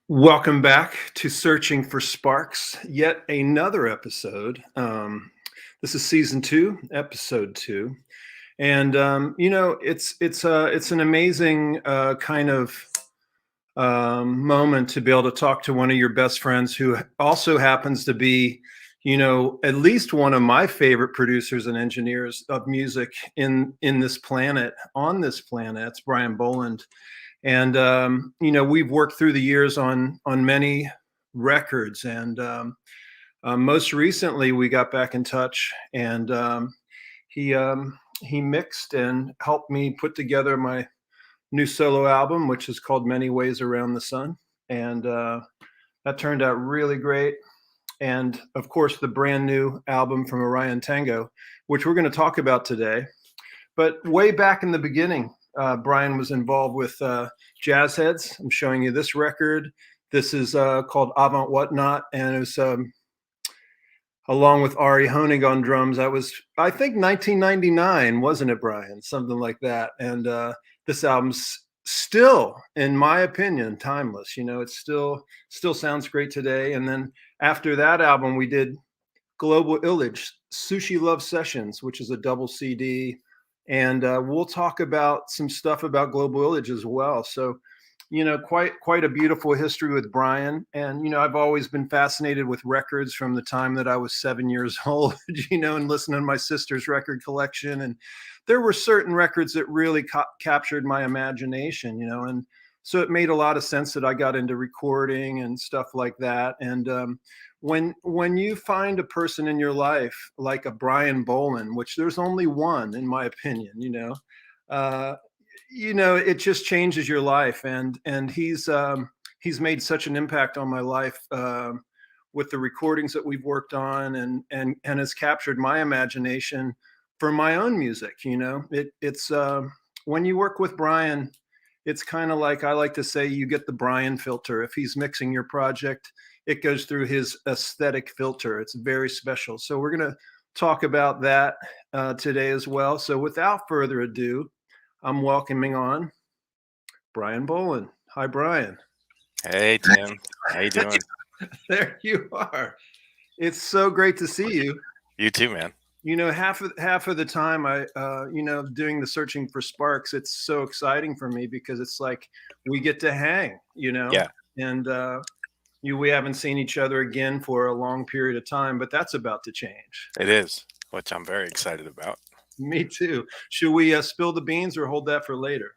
Welcome back to Searching for Sparks, yet another episode. This is season 2, episode 2, and it's an amazing kind of moment to be able to talk to one of your best friends who also happens to be, at least one of my favorite producers and engineers of music in this planet, on this planet. It's Brian Boland. And we've worked through the years on many records, and most recently we got back in touch, and he mixed and helped me put together my new solo album, which is called Many Ways Around the Sun, and that turned out really great. And of course, the brand new album from Orion Tango, which we're going to talk about today. But way back in the beginning, Brian was involved with Jazzheads. I'm showing you this record. This is called Avant Wot Not, and it was along with Ari Honig on drums. That was, I think, 1999, wasn't it, Brian? Something like that. And this album's still, in my opinion, timeless. It still sounds great today. And then after that album, we did Global Illage, Sushi Love Sessions, which is a double CD. And we'll talk about some stuff about Global Illage as well. So, quite a beautiful history with Brian. And, I've always been fascinated with records from the time that I was 7 years old, and listening to my sister's record collection. And there were certain records that really captured my imagination, and so it made a lot of sense that I got into recording and stuff like that. And when you find a person in your life like a Brian Boland, which there's only one, in my opinion, it just changes your life. And he's made such an impact on my life with the recordings that we've worked on, and has captured my imagination for my own music. It's when you work with Brian, it's kind of like, I like to say, you get the Brian filter. If he's mixing your project, it goes through his aesthetic filter. It's very special. So we're going to talk about that today as well. So without further ado, I'm welcoming on Brian Boland. Hi, Brian. Hey, Tim. How you doing? There you are. It's so great to see you. You too, man. Half of the time I, doing the Searching for Sparks, it's so exciting for me because it's like we get to hang, Yeah. and we haven't seen each other again for a long period of time, but that's about to change. It is, which I'm very excited about. Me too. Should we spill the beans or hold that for later?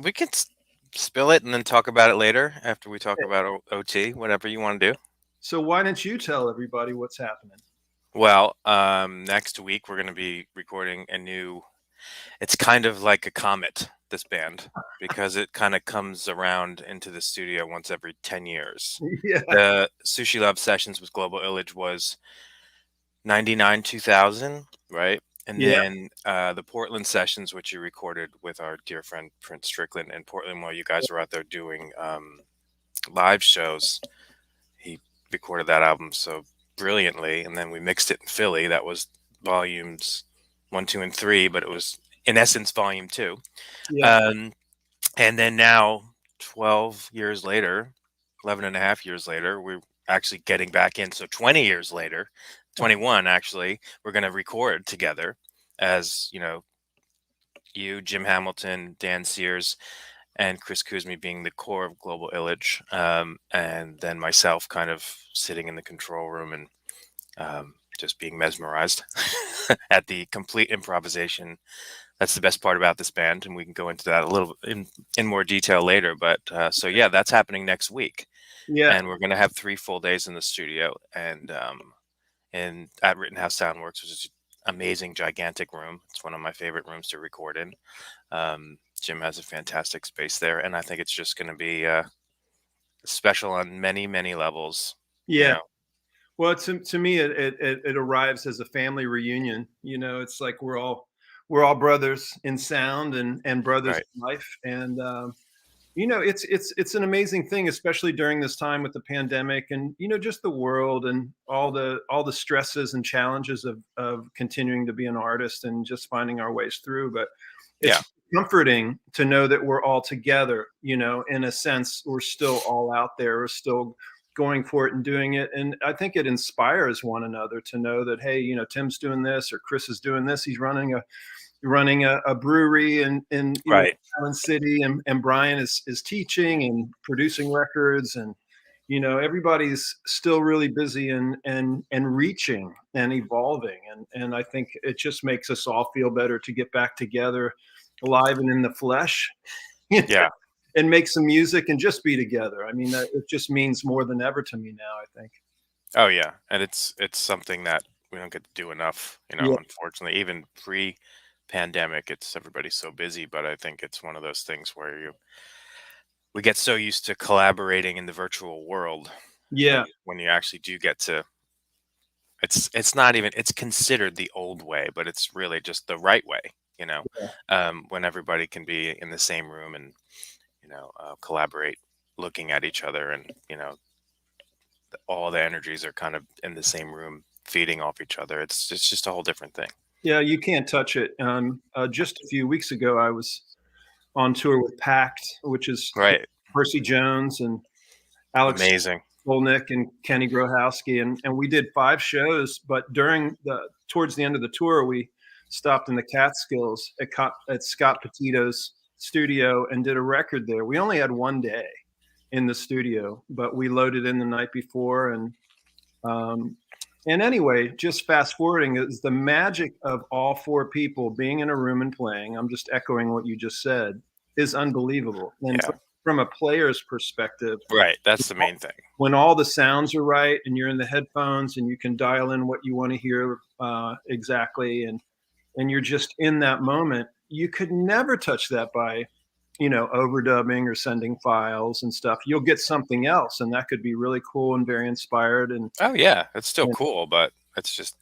We can spill it and then talk about it later after we talk about OT, whatever you want to do. So why don't you tell everybody what's happening? Well, next week we're going to be recording a new. It's kind of like a comet, this band, because it kind of comes around into the studio once every 10 years. Yeah. The Sushi Love Sessions with Global Illage was 99, 2000, right? And then the Portland sessions, which you recorded with our dear friend Prince Strickland in Portland while you guys were out there doing live shows. He recorded that album so brilliantly, and then we mixed it in Philly. That was volumes 1, 2, and 3, but it was in essence volume 2. Yeah. And then now, 12 years later, 11 and a half years later, we're actually getting back in. So 20 years later, 21 actually, we're going to record together as, you, Jim Hamilton, Dan Sears, and Chris Kuzmi being the core of Global Illage, and then myself kind of sitting in the control room and just being mesmerized at the complete improvisation. That's the best part about this band, and we can go into that a little in more detail later. But so yeah, that's happening next week. Yeah. And we're going to have 3 full days in the studio, and at Rittenhouse Soundworks, which is an amazing, gigantic room. It's one of my favorite rooms to record in. Jim has a fantastic space there, and I think it's just going to be special on many, many levels. Yeah. Well, to me, it arrives as a family reunion. It's like we're all brothers in sound and brothers in life, and it's an amazing thing, especially during this time with the pandemic and just the world and all the stresses and challenges of continuing to be an artist and just finding our ways through. But comforting to know that we're all together, you know, in a sense. We're still all out there, we're still going for it and doing it. And I think it inspires one another to know that, hey, you know, Tim's doing this or Chris is doing this. He's running a brewery in you know, Right. Island City, and Brian is teaching and producing records, and you know, everybody's still really busy and reaching and evolving, and I think it just makes us all feel better to get back together, alive and in the flesh, you know, Yeah. and make some music and just be together. I mean, it just means more than ever to me now, I think. Oh yeah, and it's something that we don't get to do enough, you know, Yeah, unfortunately. Even pre-pandemic, it's everybody's so busy, but I think it's one of those things where we get so used to collaborating in the virtual world yeah, when you actually do get to it's not even it's considered the old way, but it's really just the right way, you know, when everybody can be in the same room and collaborate, looking at each other, and all the energies are kind of in the same room feeding off each other. It's just a whole different thing. yeah. You can't touch it. Just a few weeks ago, I was on tour with Pact, which is Right. Percy Jones and Alex Amazing. Skolnick and Kenny Grohowski, and we did 5 shows. But towards the end of the tour, we stopped in the Catskills at Scott Petito's studio and did a record there. We only had 1 day in the studio, but we loaded in the night before, um, and anyway, just fast forwarding is the magic of all 4 people being in a room and playing. I'm just echoing what you just said, is unbelievable. And Yeah. from a player's perspective, Right. That's the main thing. when all the sounds are right and you're in the headphones and you can dial in what you want to hear exactly, and you're just in that moment, you could never touch that by, you know, overdubbing or sending files and stuff. You'll get something else, and that could be really cool and very inspired. Oh yeah, it's still And cool, but it's just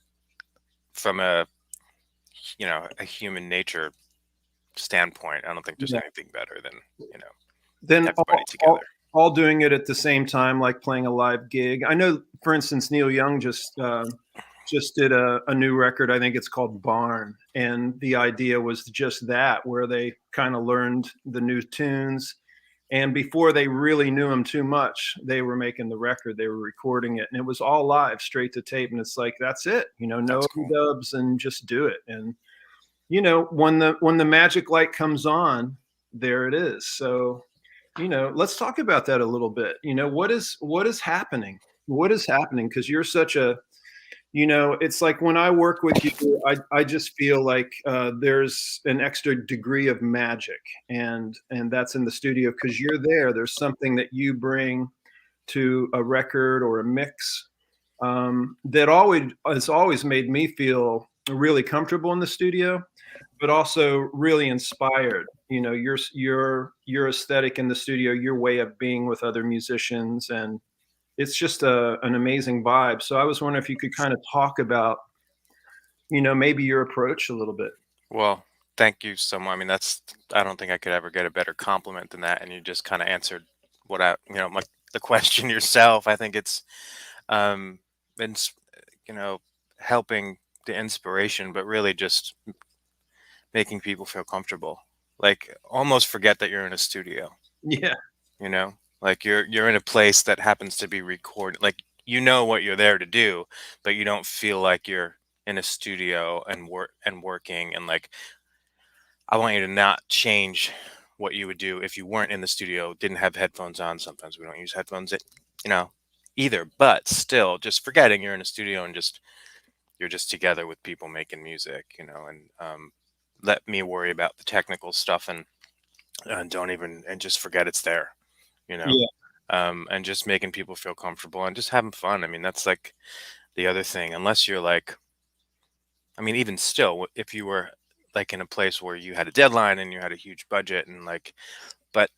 from a human nature standpoint, I don't think there's yeah, anything better than, then everybody together. all doing it at the same time, like playing a live gig. I know, for instance, Neil Young just did a new record. I think it's called Barn, and the idea was just that, where they kind of learned the new tunes, and before they really knew him too much, they were making the record, they were recording it, and it was all live, straight to tape. And it's like, that's it, you know, no That's cool. dubs, and just do it. And you know, when the magic light comes on, there it is. So, you know, let's talk about that a little bit. You know, what is happening? What is happening? Because you're such a, you know, it's like when I work with you, I just feel like there's an extra degree of magic, and that's in the studio because you're there. There's something that you bring to a record or a mix that always has always made me feel really comfortable in the studio, but also really inspired. You know, your aesthetic in the studio, your way of being with other musicians, and it's just an amazing vibe. So I was wondering if you could kind of talk about, you know, maybe your approach a little bit. Well, thank you so much. I mean, I don't think I could ever get a better compliment than that. And you just kind of answered what the question yourself. I think it's, um, been, you know, helping the inspiration, but really just making people feel comfortable. Like almost forget that you're in a studio, Yeah, like you're in a place that happens to be recorded. Like, what you're there to do, but you don't feel like you're in a studio and working. And like, I want you to not change what you would do if you weren't in the studio, didn't have headphones on. Sometimes we don't use headphones, you know, either, but still just forgetting you're in a studio and you're just together with people making music, and let me worry about the technical stuff, and don't even, and just forget it's there, you know, yeah, and just making people feel comfortable and just having fun. I mean, that's like the other thing, unless you're like, I mean, even still, if you were like in a place where you had a deadline and you had a huge budget and like, but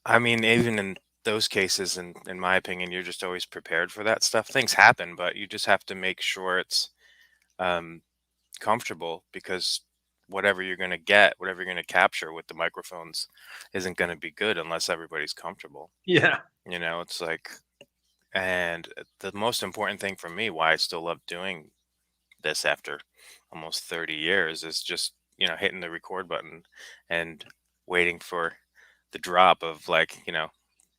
I mean, even in those cases, in my opinion, you're just always prepared for that stuff. Things happen, but you just have to make sure it's um, comfortable, because whatever you're going to get, whatever you're going to capture with the microphones isn't going to be good unless everybody's comfortable. yeah, It's like, and the most important thing for me, why I still love doing this after almost 30 years, is just you know, hitting the record button and waiting for the drop of, like, you know,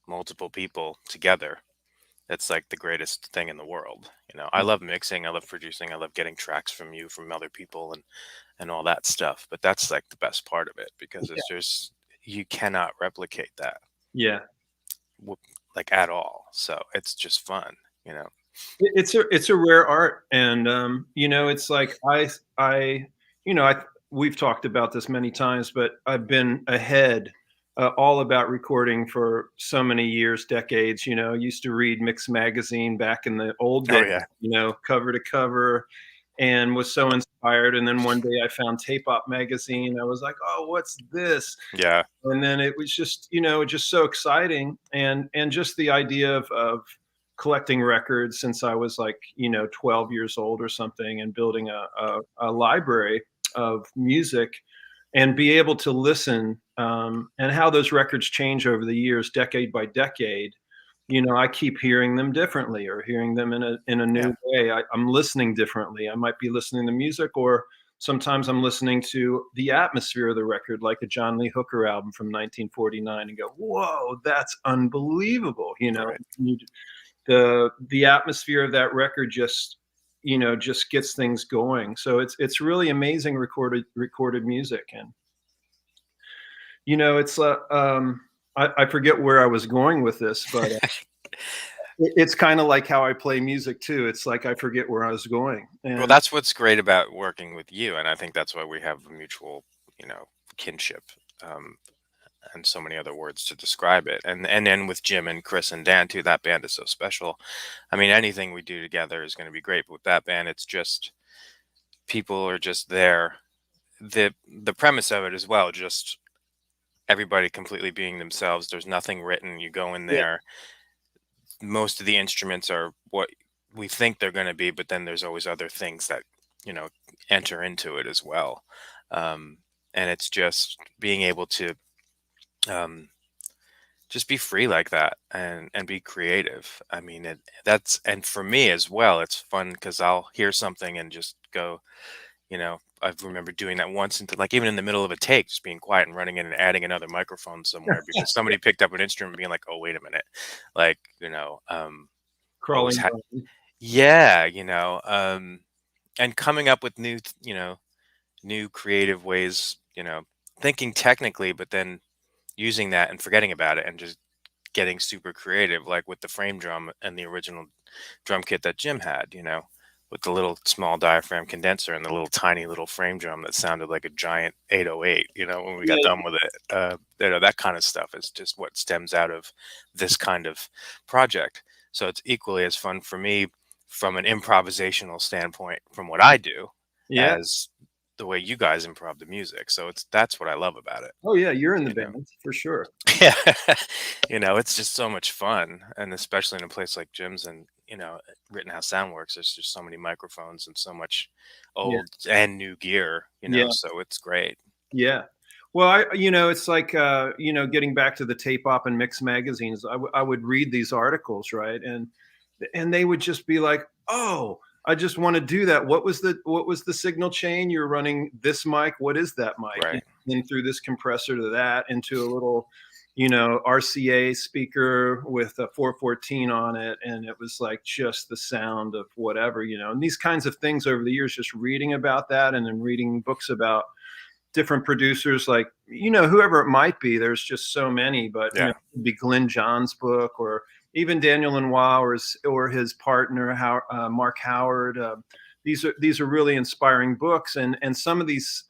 multiple people together. It's like the greatest thing in the world. You know, I love mixing, I love producing, I love getting tracks from you, from other people, and all that stuff. But that's like the best part of it, because it's just, you cannot replicate that Yeah. like at all. So it's just fun, you know. It's a rare art, and you know, it's like I you know, we've talked about this many times, but I've been ahead, all about recording for so many years, decades. You know, used to read Mix magazine back in the old Oh days, yeah. you know, cover to cover, and was so inspired. And then one day I found Tape Op magazine. I was like, oh, what's this? Yeah. And then it was just, you know, just so exciting, and just the idea of collecting records since I was like, you know, 12 years old or something, and building a library of music, and be able to listen, and how those records change over the years, decade by decade. You know, I keep hearing them differently, or hearing them in a Yeah. new way. I'm listening differently. I might be listening to music, or sometimes I'm listening to the atmosphere of the record, like a John Lee Hooker album from 1949, and go, "Whoa, that's unbelievable!" You know, Right. the atmosphere of that record just, you know, just gets things going. So it's really amazing recorded music. And you know, it's I forget where I was going with this, but it's kind of like how I play music too. It's like I forget where I was going. Well, And that's what's great about working with you, and I think that's why we have a mutual, you know, kinship, um, and so many other words to describe it. And then with Jim and Chris and Dan too, that band is so special. I mean, anything we do together is going to be great, but with that band, it's just, people are just there. The premise of it as well, just everybody completely being themselves. There's nothing written. You go in yeah, there, most of the instruments are what we think they're going to be, but then there's always other things that, you know, enter into it as well. um, and it's just being able to, um, just be free like that, and be creative. I mean, that's, and for me as well, it's fun because I'll hear something and just go, you know, I remember doing that once, into like, even in the middle of a take, just being quiet and running in and adding another microphone somewhere because somebody picked up an instrument, being like, oh, wait a minute, like, you know, always crawling Brian. yeah, you know, and coming up with new, you know, new creative ways, you know, thinking technically, but then using that and forgetting about it and just getting super creative, like with the frame drum and the original drum kit that Jim had, you know, with the little small diaphragm condenser and the little tiny little frame drum that sounded like a giant 808, you know, when we got Yeah, done with it. You know, that kind of stuff is just what stems out of this kind of project. So it's equally as fun for me from an improvisational standpoint from what I do yeah. as the way you guys improv the music. So that's what I love about it, Oh yeah, you're in the you know. band for sure. Yeah. You know, it's just so much fun, and especially in a place like Jim's, and, you know, Rittenhouse Sound Works, there's just so many microphones and so much Yeah, old and new gear, you know, yeah, so it's great. yeah. Well, you know, it's like, you know, getting back to the Tape Op and Mix magazines, I would read these articles, right? And they would just be like, "Oh, I just want to do that. What was the signal chain? You're running this mic. What is that mic? And Right. then through this compressor to that into a little, you know, RCA speaker with a 414 on it, and it was like just the sound of whatever, you know." And these kinds of things over the years, just reading about that, and then reading books about different producers, like, you know, whoever it might be. There's just so many, but you know, Yeah. it could be Glenn John's book, or even Daniel Lanois, or his partner, Mark Howard. These are really inspiring books, and some of these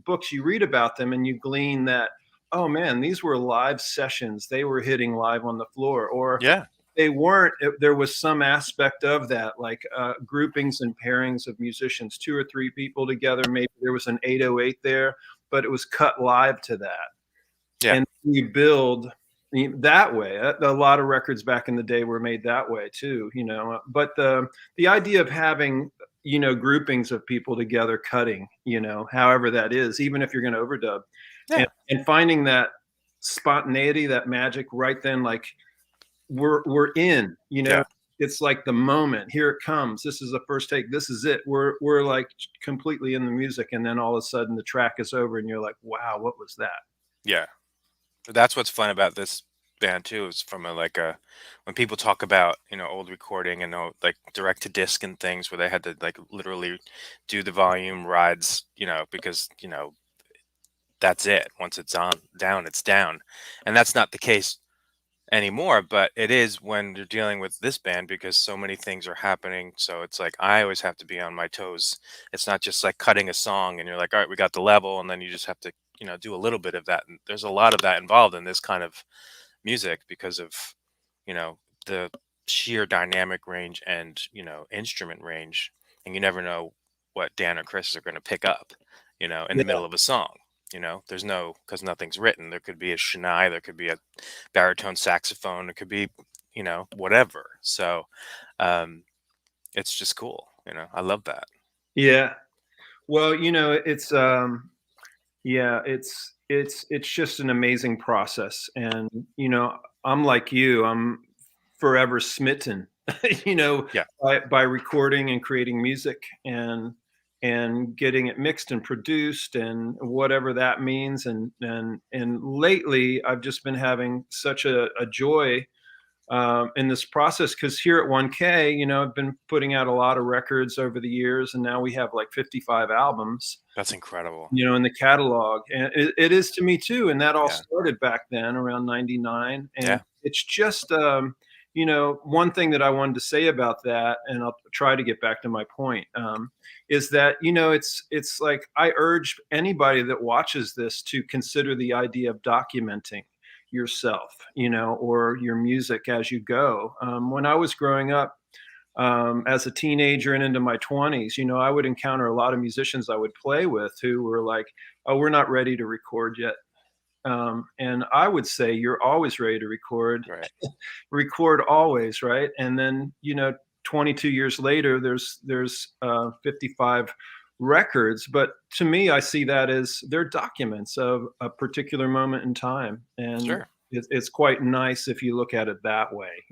books, you read about them and you glean that, oh man, these were live sessions. They were hitting live on the floor, or Yeah. they weren't. There was some aspect of that, like groupings and pairings of musicians, two or three people together. Maybe there was an 808 there, but it was cut live to that. Yeah. And you build that way. A lot of records back in the day were made that way too, you know. But the idea of having, you know, groupings of people together cutting, you know, however that is, even if you're going to overdub, and Yeah. finding that spontaneity, that magic right then, like we're in, you know, Yeah. it's like the moment. Here it comes. This is the first take. This is it. We're like completely in the music, and then all of a sudden the track is over, and you're like, wow, what was that? Yeah. That's what's fun about this band too, is from a when people talk about, old recording and like direct to disc and things where they had to like literally do the volume rides, because, that's it. Once it's on down, it's down. And that's not the case anymore, but it is when you're dealing with this band because so many things are happening. So it's like I always have to be on my toes. It's not just like cutting a song and you're like, all right, we got the level, and then you just have to, do a little bit of that. And there's a lot of that involved in this kind of music because of, you know, the sheer dynamic range and, instrument range. And you never know what Dan or Chris are going to pick up, in the Yeah, middle of a song. There's no, because nothing's written. There could be a Shania, there could be a baritone saxophone, it could be, whatever. So um, it's just cool. I love that. yeah. Well, it's yeah, it's just an amazing process, and I'm like you. I'm forever smitten, you know, Yeah, by recording and creating music and getting it mixed and produced and whatever that means. And lately, I've just been having such a joy in this process because here at 1K, I've been putting out a lot of records over the years, and now we have like 55 albums, that's incredible. in the catalog. And it is to me too. And that all Yeah, started back then around 99. And yeah, it's just, one thing that I wanted to say about that, and I'll try to get back to my point, is that, it's like I urge anybody that watches this to consider the idea of documenting yourself, or your music as you go. When I was growing up, as a teenager and into my 20s, I would encounter a lot of musicians I would play with who were like, "Oh, we're not ready to record yet." And I would say, "You're always ready to record. right. Record always, right?" And then, 22 years later, there's 55 records. But to me, I see that as they're documents of a particular moment in time, and Sure. it's quite nice if you look at it that way.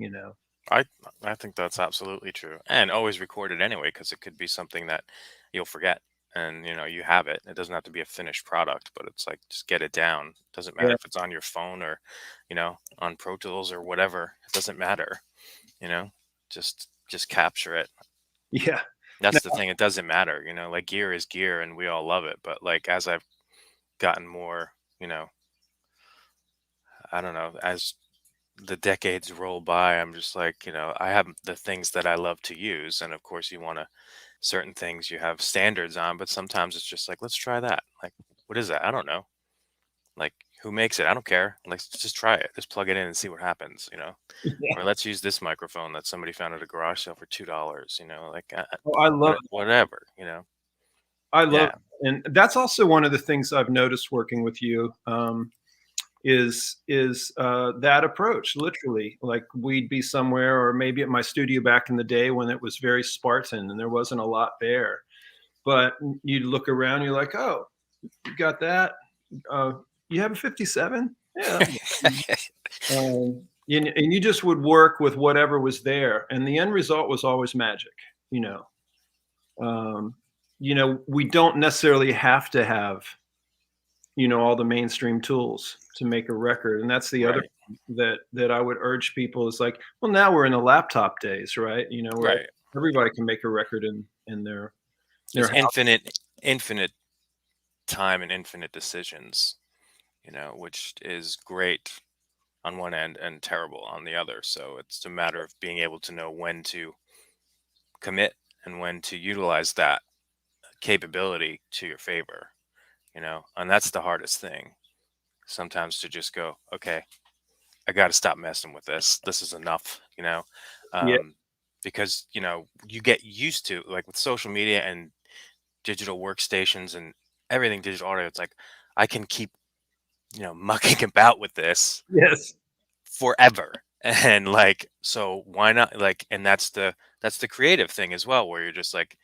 I I think that's absolutely true, and always record it anyway because it could be something that you'll forget, and you have it. It doesn't have to be a finished product, but it's like just get it down. Doesn't matter Yeah, if it's on your phone or on Pro Tools or whatever. It doesn't matter. You know, just capture it. yeah. That's the thing. It doesn't matter. Like gear is gear, and we all love it. But like as I've gotten more, I don't know, as the decades roll by, I'm just like, I have the things that I love to use. And of course, you want to, certain things you have standards on, but sometimes it's just like, let's try that. Like, what is that? I don't know. Like, who makes it? I don't care. Like, just try it. Just plug it in and see what happens. Yeah. Or let's use this microphone that somebody found at a garage sale for $2, like, Oh, I love whatever. I love Yeah, and that's also one of the things I've noticed working with you, is that approach, literally. Like, we'd be somewhere or maybe at my studio back in the day when it was very Spartan and there wasn't a lot there, but you'd look around, you're like, "Oh, you got that? Uh, you have a 57? Yeah." And you just would work with whatever was there, and the end result was always magic, you know? Um, we don't necessarily have to have, all the mainstream tools to make a record. And that's the other right, thing that I would urge people is like, well, now we're in the laptop days, right? Where right. everybody can make a record in their There's house. infinite time and infinite decisions, which is great on one end and terrible on the other. So it's a matter of being able to know when to commit and when to utilize that capability to your favor, and that's the hardest thing. Sometimes to just go, okay, I got to stop messing with this. This is enough. Yeah. Um, because, you get used to, like with social media and digital workstations and everything digital audio, it's like I can keep, mucking about with this Yes. forever. And like, so why not, like, and that's the creative thing as well, where you're just like,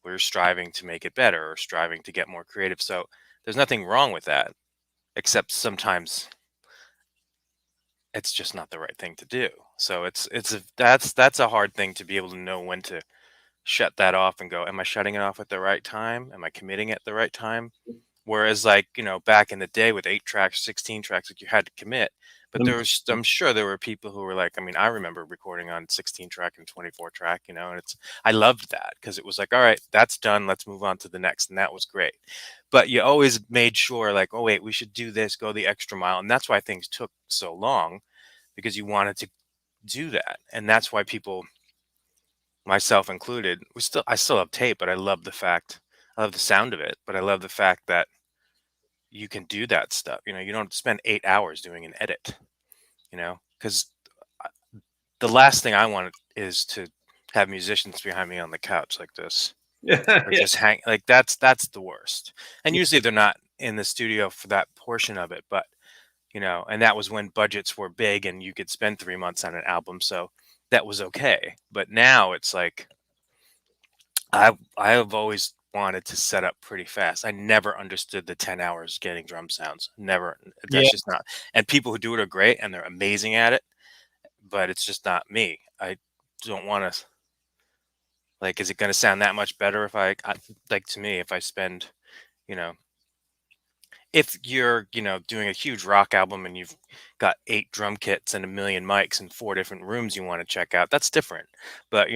we're striving to make it better or striving to get more creative. So there's nothing wrong with that, except sometimes it's just not the right thing to do. So that's a hard thing to be able to know when to shut that off and go, am I shutting it off at the right time? Am I committing at the right time? Whereas, like, back in the day with 8 tracks, 16 tracks, like, you had to commit. But I'm sure there were people who were like, I mean, I remember recording on 16 track and 24 track, and I loved that because it was like, all right, that's done. Let's move on to the next. And that was great. But you always made sure, like, oh, wait, we should do this, go the extra mile. And that's why things took so long, because you wanted to do that. And that's why people, myself included, I still have tape, but I love the sound of it, but I love the fact that you can do that stuff. You don't spend 8 hours doing an edit, because the last thing I want is to have musicians behind me on the couch like this, Yeah, or yeah, just hang. Like, that's the worst. And usually they're not in the studio for that portion of it, but and that was when budgets were big and you could spend 3 months on an album, so that was okay. But now it's like, I have always wanted to set up pretty fast. I never understood the 10 hours getting drum sounds. Never. yeah. That's just not. And people who do it are great and they're amazing at it, but it's just not me. I don't want to, like, is it going to sound that much better if like, to me, if I spend, you know, if you're, doing a huge rock album and you've got 8 drum kits and a million mics and 4 different rooms you want to check out, that's different. But,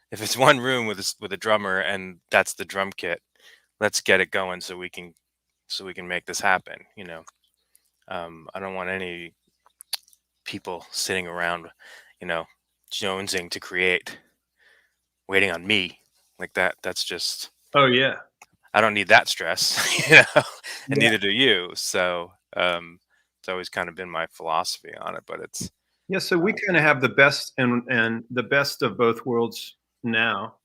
if it's one room with a drummer and that's the drum kit, let's get it going so we can make this happen. I don't want any people sitting around, you know, jonesing to create, waiting on me like that. That's just, Oh yeah, I don't need that stress, and yeah, neither do you. So, it's always kind of been my philosophy on it, but it's, yeah. So we uh, kind of have the best and the best of both worlds now,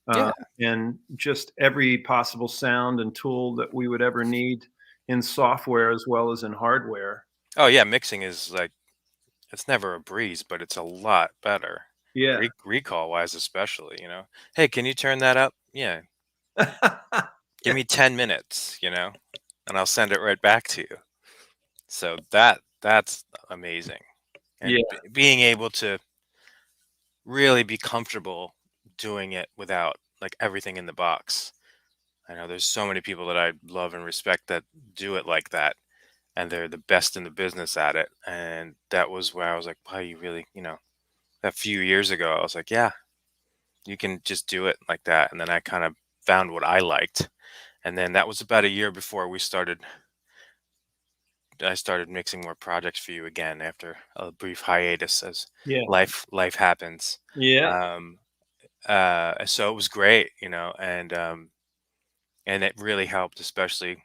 uh, yeah. and just every possible sound and tool that we would ever need in software as well as in hardware. Oh yeah. Mixing is like, it's never a breeze, but it's a lot better. Yeah. Recall wise, especially, hey, can you turn that up? Yeah. Give Yeah. me 10 minutes, and I'll send it right back to you. So that's amazing. And Yeah. being able to really be comfortable doing it without, like, everything in the box. I know there's so many people that I love and respect that do it like that, and they're the best in the business at it. And that was where I was like, wow, you really, a few years ago, I was like, yeah, you can just do it like that. And then I kind of found what I liked. And then that was about a year before I started mixing more projects for you again after a brief hiatus, as Yeah. life happens. Yeah. Um, so it was great, and it really helped, especially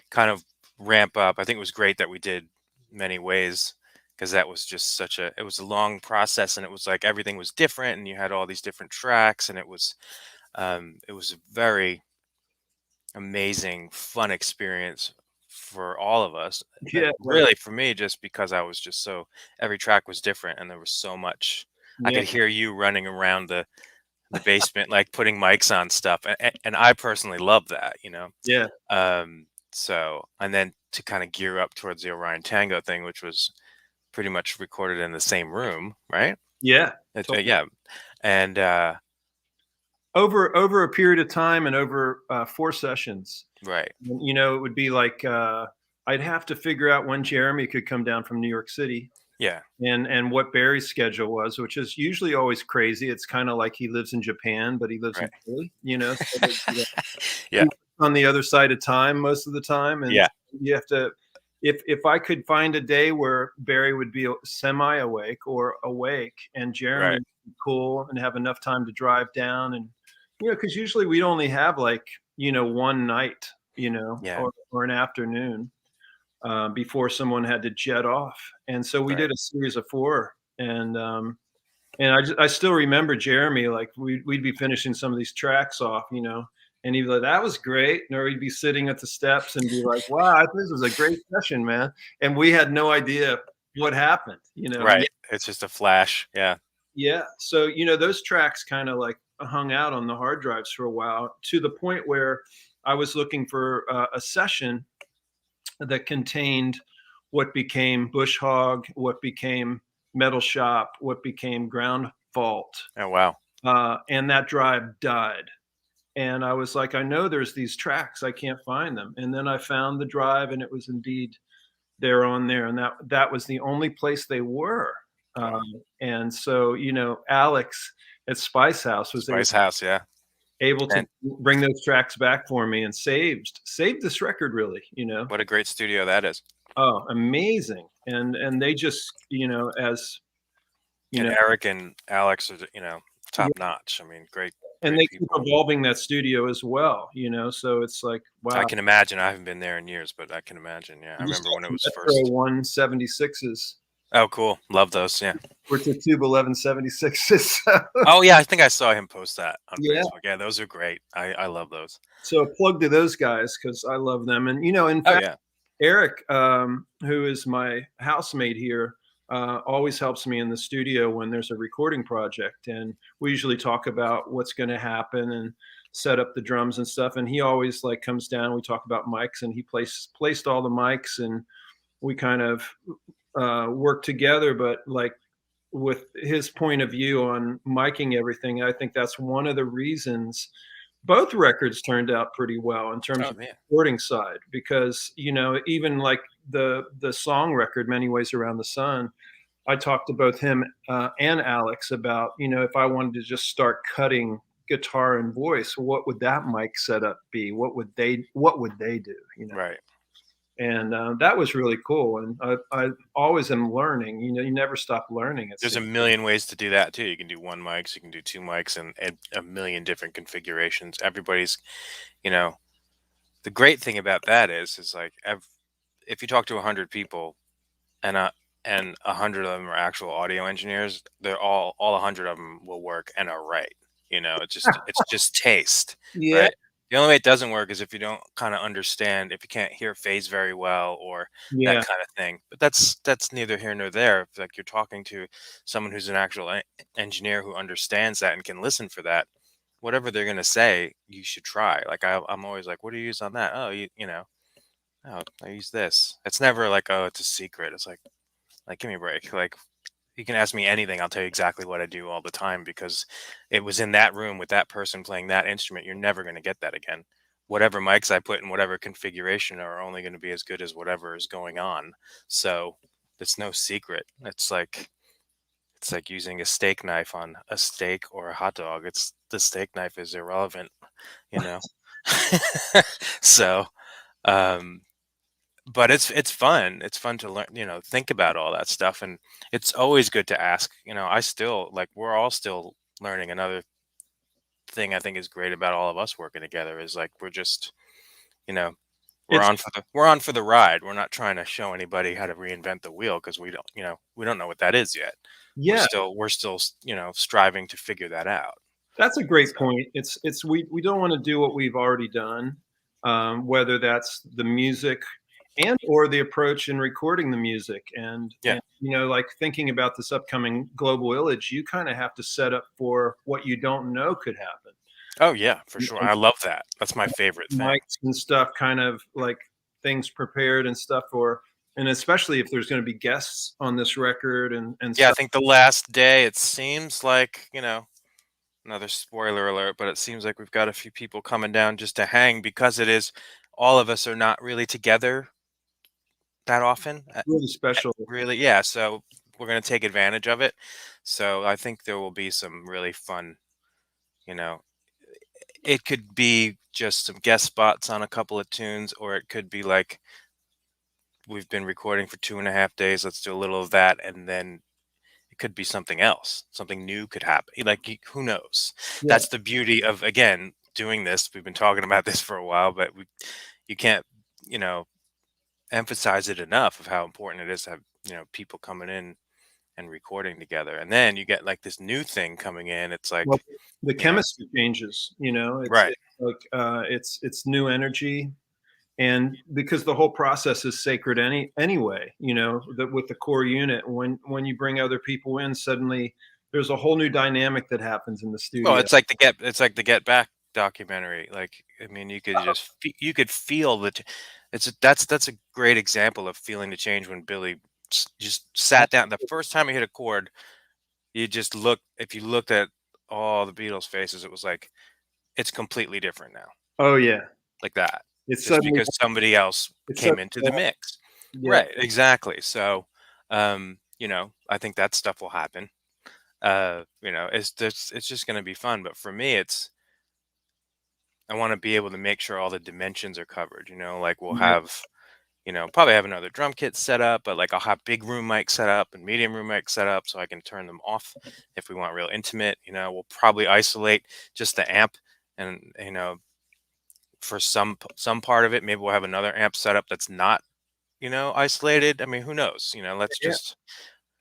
kind of ramp up. I think it was great that we did many ways, because that was just it was a long process, and it was like everything was different and you had all these different tracks, and it was a very amazing, fun experience for all of us. Yeah. Right. Really, for me, just because I was just every track was different, and there was so much. I Yeah. could hear you running around the basement, like putting mics on stuff, and I personally love that. Yeah. So, and then to kind of gear up towards the Orion Tango thing, which was pretty much recorded in the same room, right? Yeah. Yeah, and Over a period of time and over 4 sessions. right, It would be like I'd have to figure out when Jeremy could come down from New York City yeah, and what Barry's schedule was, which is usually always crazy. It's kind of like he lives in Japan, but he lives in right, Philly, so yeah, he's on the other side of time most of the time, and yeah, you have to. If I could find a day where Barry would be semi awake or awake, and Jeremy right, would be cool and have enough time to drive down, and because usually we'd only have like one night, yeah, or an afternoon before someone had to jet off. And so we right, did a series of four. And I still remember Jeremy, like we'd be finishing some of these tracks off, and he'd be like, that was great. Or he'd be sitting at the steps and be like, wow, this was a great session, man. And we had no idea what happened, and right. It's just a flash. Yeah, yeah. So, those tracks kind of like hung out on the hard drives for a while, to the point where I was looking for a session that contained what became Bush Hog, what became Metal Shop, what became Ground Fault. Oh, wow. And that drive died. And I was like, I know there's these tracks, I can't find them. And then I found the drive, and it was indeed they're on there, and that was the only place they were. Wow. And so, Alex at Spice House was Spice House, yeah. able to And bring those tracks back for me and saved this record, really. what a great studio that is. Oh, amazing. And they just, as And Eric and Alex are, top yeah, notch. I mean, great and they keep people. evolving that studio as well, so it's like, wow. I can imagine. I haven't been there in years, but I can imagine. Yeah, I remember when it was Metro first. 176s. Oh, cool. Love those. Yeah. Which are Tube 1176s. Oh, yeah. I think I saw him post that on Yeah. Facebook. Yeah, those are great. I love those. So a plug to those guys because I love them. And, in Oh, fact, yeah. Eric, who is my housemate here, always helps me in the studio when there's a recording project. And we usually talk about what's going to happen and set up the drums and stuff. And he always comes down. We talk about mics, and he placed all the mics, and we kind of work together. But with his point of view on miking everything, I think that's one of the reasons both records turned out pretty well in terms of the recording side, because even like the song record Many Ways Around the Sun, I talked to both him and Alex about if I wanted to just start cutting guitar and voice, what would that mic setup be? What would they do? Right. And that was really cool. And I always am learning. You never stop learning. There's a million ways to do that too. You can do one mics, you can do two mics, and a million different configurations. Everybody's, the great thing about that is like if you talk to 100 people, and 100 of them are actual audio engineers, they're all 100 of them will work and are right. It's just taste. Yeah. Right? The only way it doesn't work is if you don't kind of understand, if you can't hear phase very well or that kind of thing. But that's neither here nor there. If like you're talking to someone who's an actual engineer who understands that and can listen for that, whatever they're going to say, you should try. Like I'm always like, what do you use on that? Oh, oh, I use this. It's never like, oh, it's a secret. It's like give me a break. Like you can ask me anything. I'll tell you exactly what I do all the time because it was in that room with that person playing that instrument. You're never going to get that again. Whatever mics I put in whatever configuration are only going to be as good as whatever is going on. So it's no secret. It's like using a steak knife on a steak or a hot dog. The steak knife is irrelevant, So, but it's fun. It's fun to learn, think about all that stuff. And it's always good to ask, I still we're all still learning. Another thing I think is great about all of us working together is we're just, we're on for the ride. We're not trying to show anybody how to reinvent the wheel because we don't know what that is yet. Yeah. We're still, striving to figure that out. That's a great point. We don't want to do what we've already done, whether that's the music and or the approach in recording the music. And thinking about this upcoming global illage, you kind of have to set up for what you don't know could happen. Oh yeah, for sure. I love that. That's my favorite thing. Mics and stuff, kind of like things prepared and stuff and especially if there's going to be guests on this record and yeah, stuff. I think the last day it seems like, another spoiler alert, but it seems like we've got a few people coming down just to hang because it is all of us are not really together that often. Really special. Really, yeah. So we're going to take advantage of it. So I think there will be some really fun, it could be just some guest spots on a couple of tunes, or it could be like we've been recording for 2.5 days. Let's do a little of that. And then it could be something else. Something new could happen. Who knows? Yeah. That's the beauty of, again, doing this. We've been talking about this for a while, but you can't, emphasize it enough of how important it is to have, people coming in and recording together. And then you get this new thing coming in. It's the chemistry changes, it's, right. It's new energy. And because the whole process is sacred anyway, with the core unit, when you bring other people in, suddenly there's a whole new dynamic that happens in the studio. Well, it's like the Get Back documentary. You could just you could feel That's a great example of feeling the change when Billy just sat down. The first time he hit a chord, you just look. If you looked at all the Beatles' faces, it was like it's completely different now, Oh yeah. like that, It's just suddenly, because somebody else it's came suddenly, into the mix. yeah. Right, exactly. So, I think that stuff will happen. It's just going to be fun. But for me, I want to be able to make sure all the dimensions are covered. Like we'll Yeah. have, probably have another drum kit set up, but like I'll have big room mics set up and medium room mics set up so I can turn them off if we want real intimate. We'll probably isolate just the amp, and for some part of it, maybe we'll have another amp set up that's not isolated. I mean, who knows? Let's Yeah. just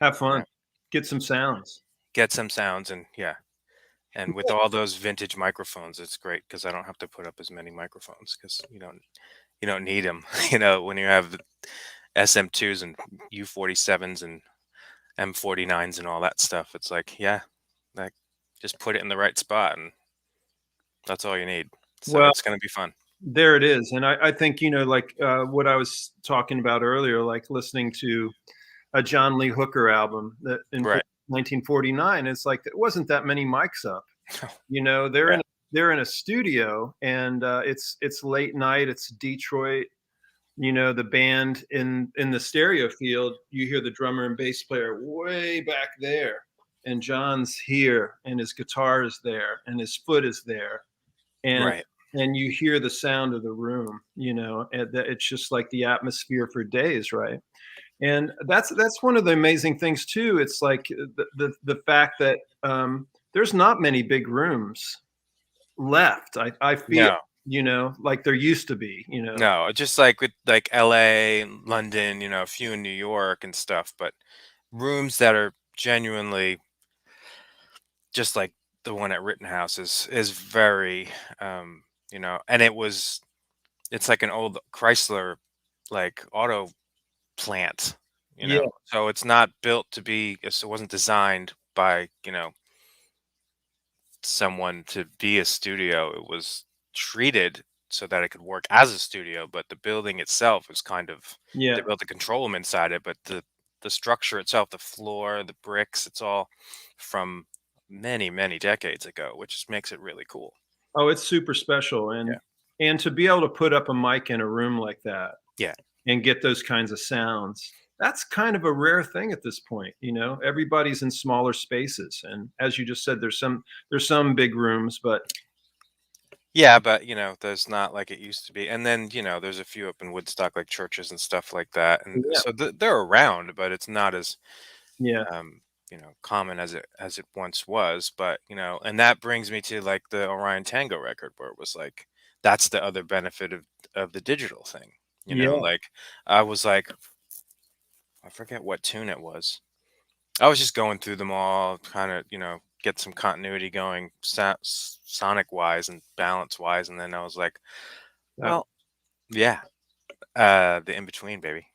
Have you fun. know Get some sounds. get some sounds, and yeah. And with all those vintage microphones, it's great because I don't have to put up as many microphones because you don't need them. When you have the SM2s and U47s and M49s and all that stuff, it's like, yeah, like just put it in the right spot and that's all you need. So Well, it's gonna be fun. there it is. And I think, like what I was talking about earlier, like listening to a John Lee Hooker album that in Right. 1949, it's like it wasn't that many mics up. They're Yeah. in a studio, and it's late night. It's Detroit. The band in the stereo field. You hear the drummer and bass player way back there, and John's here, and his guitar is there, and his foot is there, and Right. you hear the sound of the room. And it's just like the atmosphere for days, right? And that's one of the amazing things too. It's like the fact that there's not many big rooms left. I feel, No. like there used to be. No. Just like with like LA, London, a few in New York and stuff, but rooms that are genuinely just like the one at Rittenhouse is very and it's like an old Chrysler like auto plant, Yeah, so it's not built to be, it wasn't designed by someone to be a studio. It was treated so that it could work as a studio, but the building itself is kind of, yeah. they built the control room inside it, but the structure itself, the floor, the bricks, it's all from many many decades ago, which just makes it really cool. Oh, it's super special, Yeah. and to be able to put up a mic in a room like that Yeah. and get those kinds of sounds, that's kind of a rare thing at this point. Everybody's in smaller spaces, and as you just said, there's some big rooms, but Yeah, but there's not like it used to be. And then, there's a few up in Woodstock, like churches and stuff like that. And yeah, so they're around, but it's not as yeah, common as it once was. But, and that brings me to like the Orion Tango record where it was like that's the other benefit of the digital thing. yeah, Like I was like, I forget what tune it was. I was just going through them all, kind of, get some continuity going, sonic wise and balance wise, and then I was like, uh, well, yeah, the in between, baby.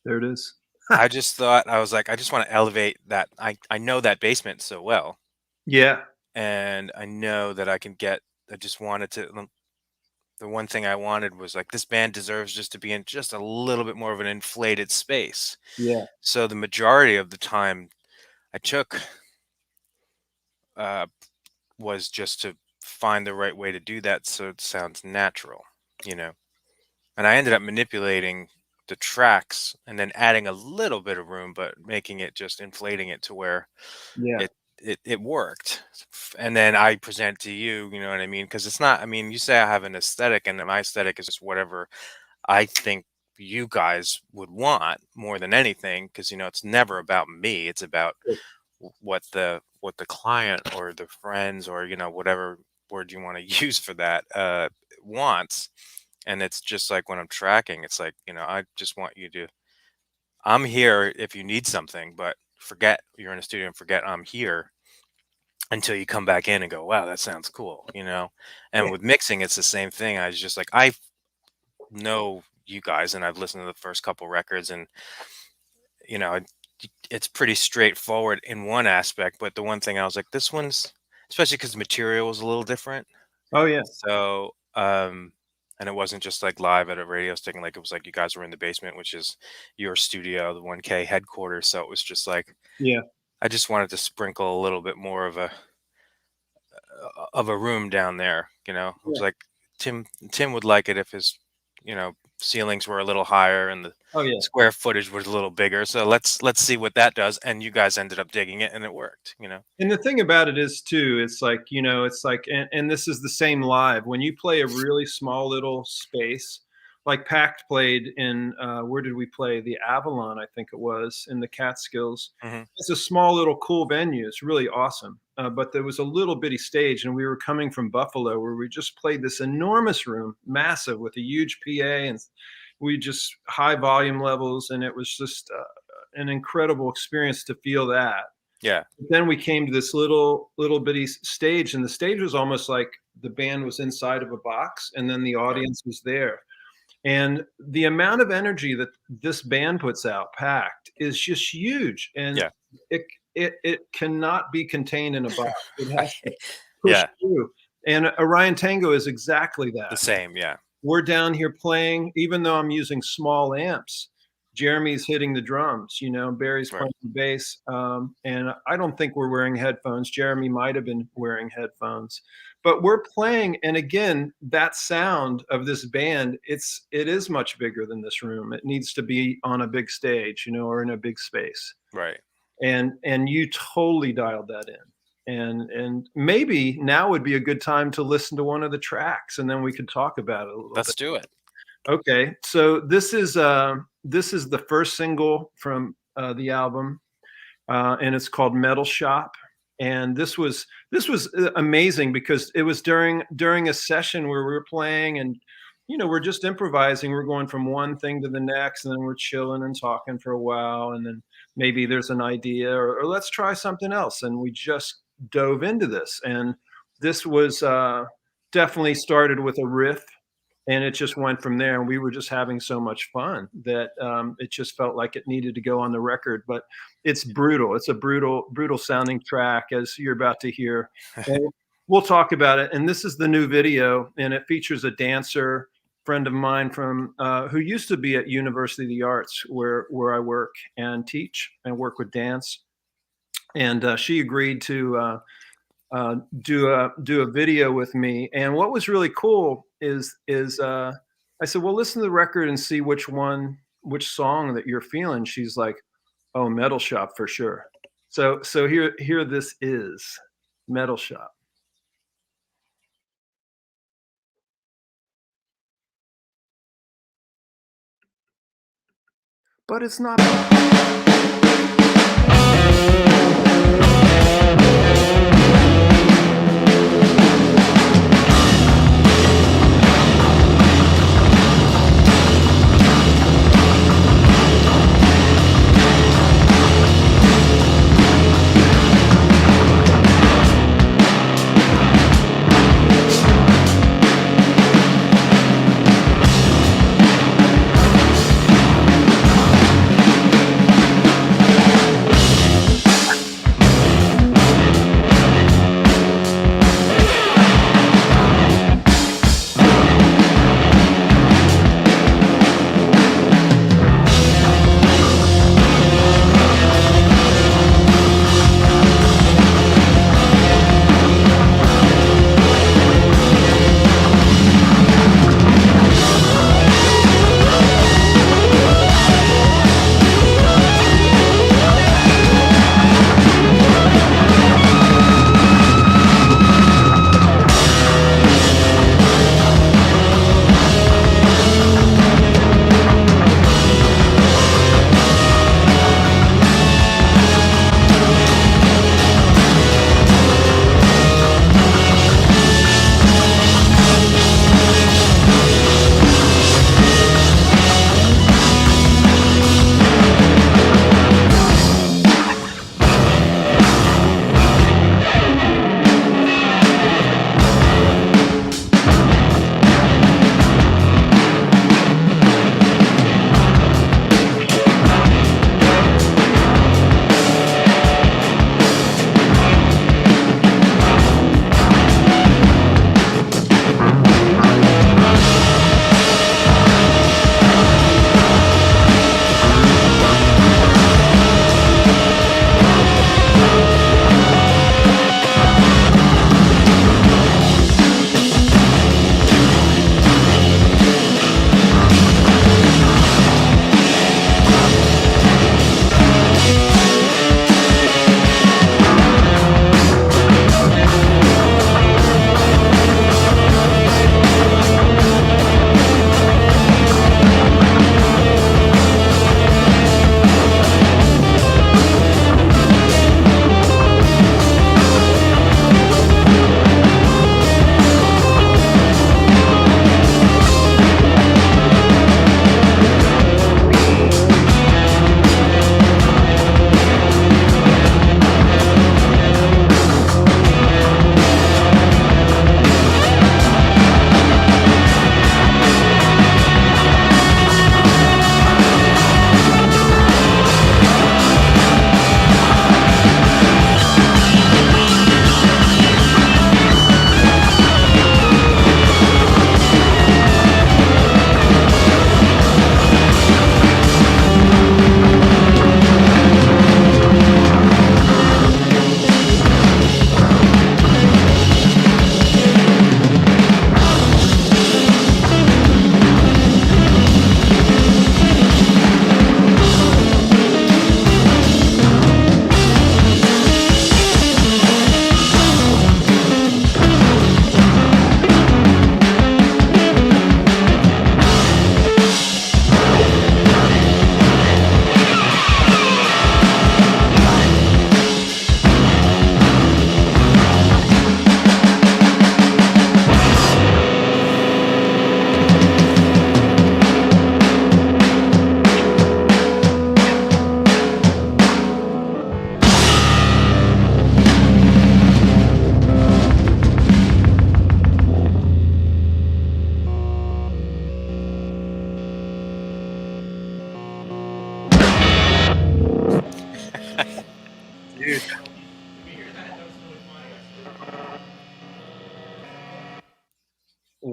there it is. I just thought, I was like, I just want to elevate that. I know that basement so well, Yeah, and I know that I can get. I just wanted to. The one thing I wanted was like this band deserves just to be in just a little bit more of an inflated space. yeah, So the majority of the time I took uh, was just to find the right way to do that so it sounds natural, you know. And I ended up manipulating the tracks and then adding a little bit of room, but making it just inflating it to where yeah. it worked. And then I present to you, you know what I mean? Because it's not, I mean, you say I have an aesthetic, and my aesthetic is just whatever I think you guys would want more than anything. Because, it's never about me. It's about what the client or the friends or whatever word you want to use for that wants. And it's just like when I'm tracking, it's like, I just want you to, I'm here if you need something, but forget you're in a studio and forget I'm here until you come back in and go, wow, that sounds cool. And with mixing, it's the same thing. I was just like, I know you guys and I've listened to the first couple records, and you know it- it's pretty straightforward in one aspect, but the one thing I was like, this one's, especially because the material was a little different. Oh yeah, So and it wasn't just like live at a radio station. Like it was like you guys were in the basement, which is your studio, the 1K headquarters. So it was just like Yeah. I just wanted to sprinkle a little bit more of a room down there. You know, it was Yeah. like Tim would like it if his ceilings were a little higher and the Oh yeah. square footage was a little bigger. So let's see what that does. And you guys ended up digging it, and it worked. And the thing about it is too, it's like, it's like, and this is the same live. When you play a really small little space, like Pact played in, where did we play? The Avalon, I think it was, in the Catskills. Hmm. It's a small little cool venue. It's really awesome. But there was a little bitty stage, and we were coming from Buffalo, where we just played this enormous room, massive, with a huge PA, and we just high volume levels, and it was just an incredible experience to feel that. Yeah. Then we came to this little bitty stage, and the stage was almost like the band was inside of a box, and then the audience was there. And the amount of energy that this band puts out, Packed, is just huge, and Yeah. it cannot be contained in a box. It has to push Yeah. through. And Orion Tango is exactly The that. same. Yeah. We're down here playing, even though I'm using small amps. Jeremy's hitting the drums, Barry's Right. playing the bass. And I don't think we're wearing headphones. Jeremy might have been wearing headphones, but we're playing. And again, that sound of this band, it is much bigger than this room. It needs to be on a big stage, or in a big space. Right. And you totally dialed that in. And maybe now would be a good time to listen to one of the tracks, and then we could talk about it a little Let's bit. do it. Okay, so this is the first single from the album, and it's called Metal Shop. And this was amazing because it was during a session where we were playing, and we're just improvising. We're going from one thing to the next, and then we're chilling and talking for a while, and then maybe there's an idea, or let's try something else. And we just dove into this, and this was definitely started with a riff. And it just went from there, and we were just having so much fun that it just felt like it needed to go on the record. But it's brutal. It's a brutal sounding track, as you're about to hear. And we'll talk about it. And this is the new video, and it features a dancer friend of mine from who used to be at University of the Arts, where I work and teach and work with dance. And she agreed to do a video with me. And what was really cool is I said, well, listen to the record and see which song that you're feeling. She's like, oh, Metal Shop for sure. So here this is Metal Shop. But it's not.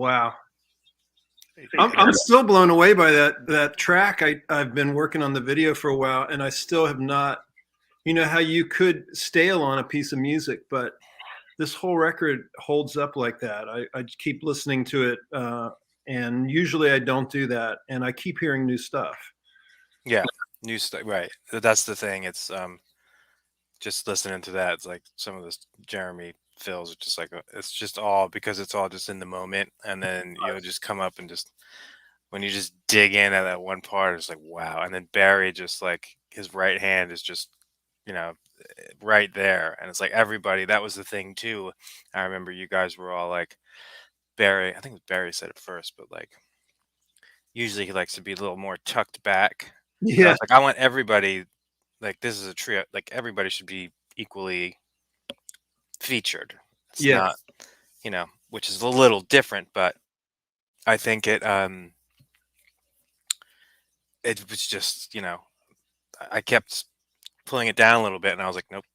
Wow. I'm still blown away by that track. I've been working on the video for a while, and I still have not. You know how you could stale on a piece of music, but this whole record holds up like that. I keep listening to it, and usually I don't do that, and I keep hearing new stuff. Yeah, new stuff. Right. That's the thing. It's just listening to that. It's like some of this Jeremy fills are just like it's just all because it's all just in the moment, and then you'll just come up and just when you just dig in at that one part, it's like wow. And then Barry just like his right hand is just you know right there, and it's like everybody. That was the thing too. I remember you guys were all like Barry. I think it was Barry said it first, but like usually he likes to be a little more tucked back. But I Yeah, was like, I want everybody like this is a trio. Like everybody should be equally featured. It's yeah, not, which is a little different, but I think it was just, I kept pulling it down a little bit and I was like, nope.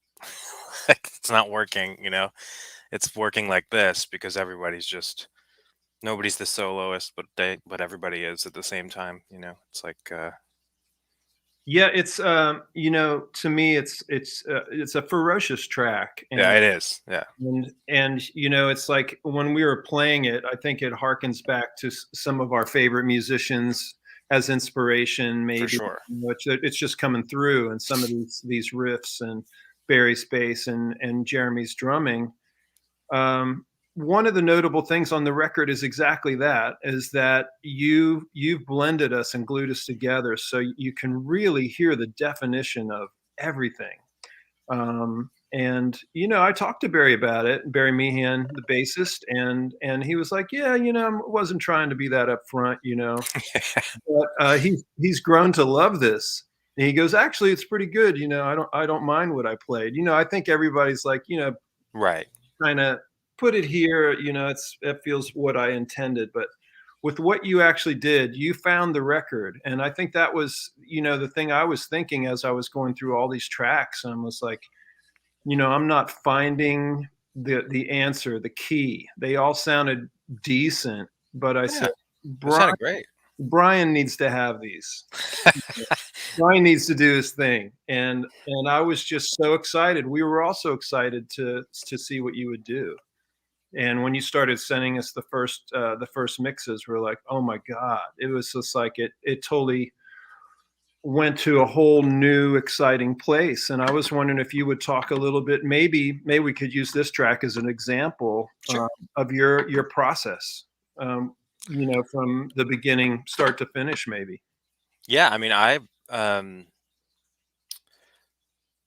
Like, it's not working, It's working like this because everybody's just nobody's the soloist, but everybody is at the same time. It's like yeah. It's to me, it's a ferocious track, yeah, it is. Yeah, and it's like when we were playing it, I think it harkens back to some of our favorite musicians as inspiration, for maybe. sure. It's just coming through, and some of these riffs and Barry's bass and Jeremy's drumming. One of the notable things on the record is exactly that: is that you've blended us and glued us together, so you can really hear the definition of everything. And I talked to Barry about it, Barry Meehan, the bassist, and he was like, "Yeah, I wasn't trying to be that upfront, but he's grown to love this." And he goes, "Actually, it's pretty good. I don't mind what I played. I think everybody's like, Right. kind of put it here. It feels what I intended, but." With what you actually did, you found the record, and I think that was, the thing I was thinking as I was going through all these tracks, and I was like, I'm not finding the answer, the key. They all sounded decent, but I Yeah, said, it Brian, sounded great. Brian needs to have these. Brian needs to do his thing, and I was just so excited. We were also excited to see what you would do. And when you started sending us the first mixes, we're like, oh my god! It was just like it totally went to a whole new exciting place. And I was wondering if you would talk a little bit, maybe we could use this track as an example Sure. of your process, from the beginning, start to finish, maybe. Yeah, I mean, um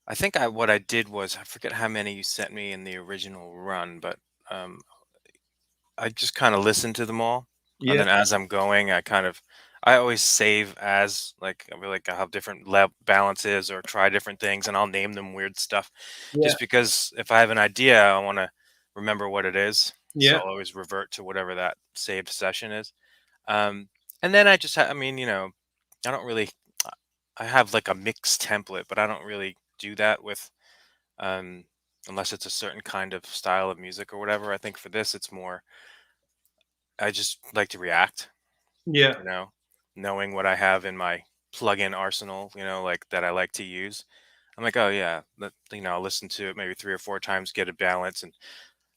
I think what I did was I forget how many you sent me in the original run, but um I just kind of listened to them all, and Yeah, then as I'm going, I always save as like I like I have different balances or try different things, and I'll name them weird stuff, yeah, just because if I have an idea, I want to remember what it is, so yeah, I'll always revert to whatever that saved session is. Um, and then I mean, I don't really, I have like a mix template, but I don't really do that with um, unless it's a certain kind of style of music or whatever. I think for this, it's more I just like to react, yeah, you know, knowing what I have in my plug-in arsenal, like that I like to use. I'm like, oh yeah, I'll listen to it maybe 3 or 4 times, get a balance and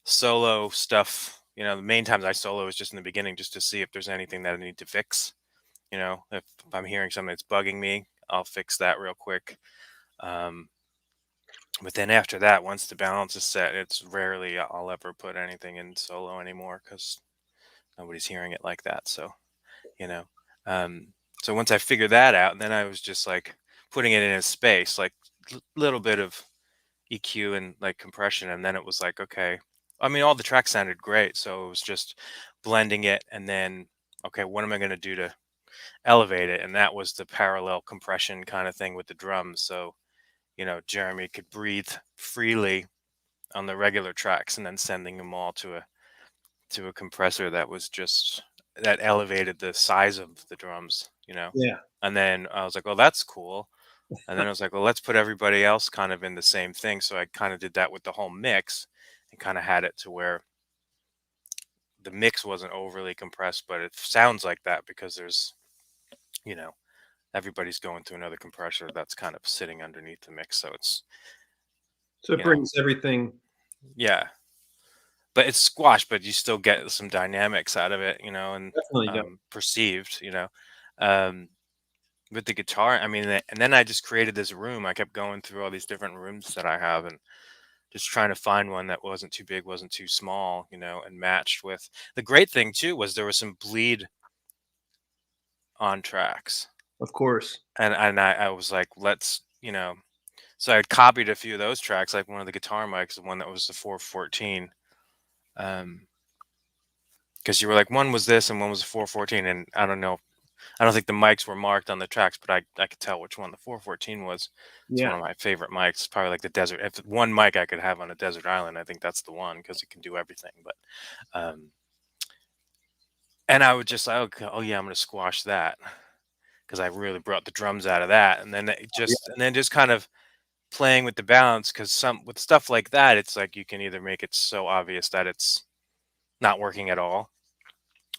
solo stuff. The main times I solo is just in the beginning, just to see if there's anything that I need to fix. If I'm hearing something that's bugging me, I'll fix that real quick. Um, but then after that, once the balance is set, it's rarely I'll ever put anything in solo anymore because nobody's hearing it like that. you know. Um, so once I figured that out, then I was just like putting it in a space, like little bit of EQ and like compression, and then it was like, okay. I mean, all the tracks sounded great, so it was just blending it, and then okay, what am I going to do to elevate it? And that was the parallel compression kind of thing with the drums. So Jeremy could breathe freely on the regular tracks, and then sending them all to a compressor that was just that elevated the size of the drums. yeah, And then I was like, well, that's cool. And then I was like, well, let's put everybody else kind of in the same thing. So I kind of did that with the whole mix and kind of had it to where the mix wasn't overly compressed, but it sounds like that because there's, you know, everybody's going through another compressor that's kind of sitting underneath the mix. So it's, So it you know, brings everything. yeah, but it's squash, but you still get some dynamics out of it, you know, and Definitely does. perceived, you know. Um, with the guitar, I mean, and then I just created this room. I kept going through all these different rooms that I have and just trying to find one that wasn't too big, wasn't too small, you know, and matched with. The great thing too was there was some bleed on tracks. Of course. And I was like, let's, you know, so I copied a few of those tracks, like one of the guitar mics, the one that was the 414. Because you were like, one was this and one was the 414, and I don't know, I don't think the mics were marked on the tracks, but I could tell which one the 414 was. It's Yeah. one of my favorite mics. Probably like the desert. If one mic I could have on a desert island, I think that's the one because it can do everything. But um, and I would just like, okay, oh yeah, I'm gonna squash that because I really brought the drums out of that, and then just kind of playing with the balance because some with stuff like that, it's like you can either make it so obvious that it's not working at all,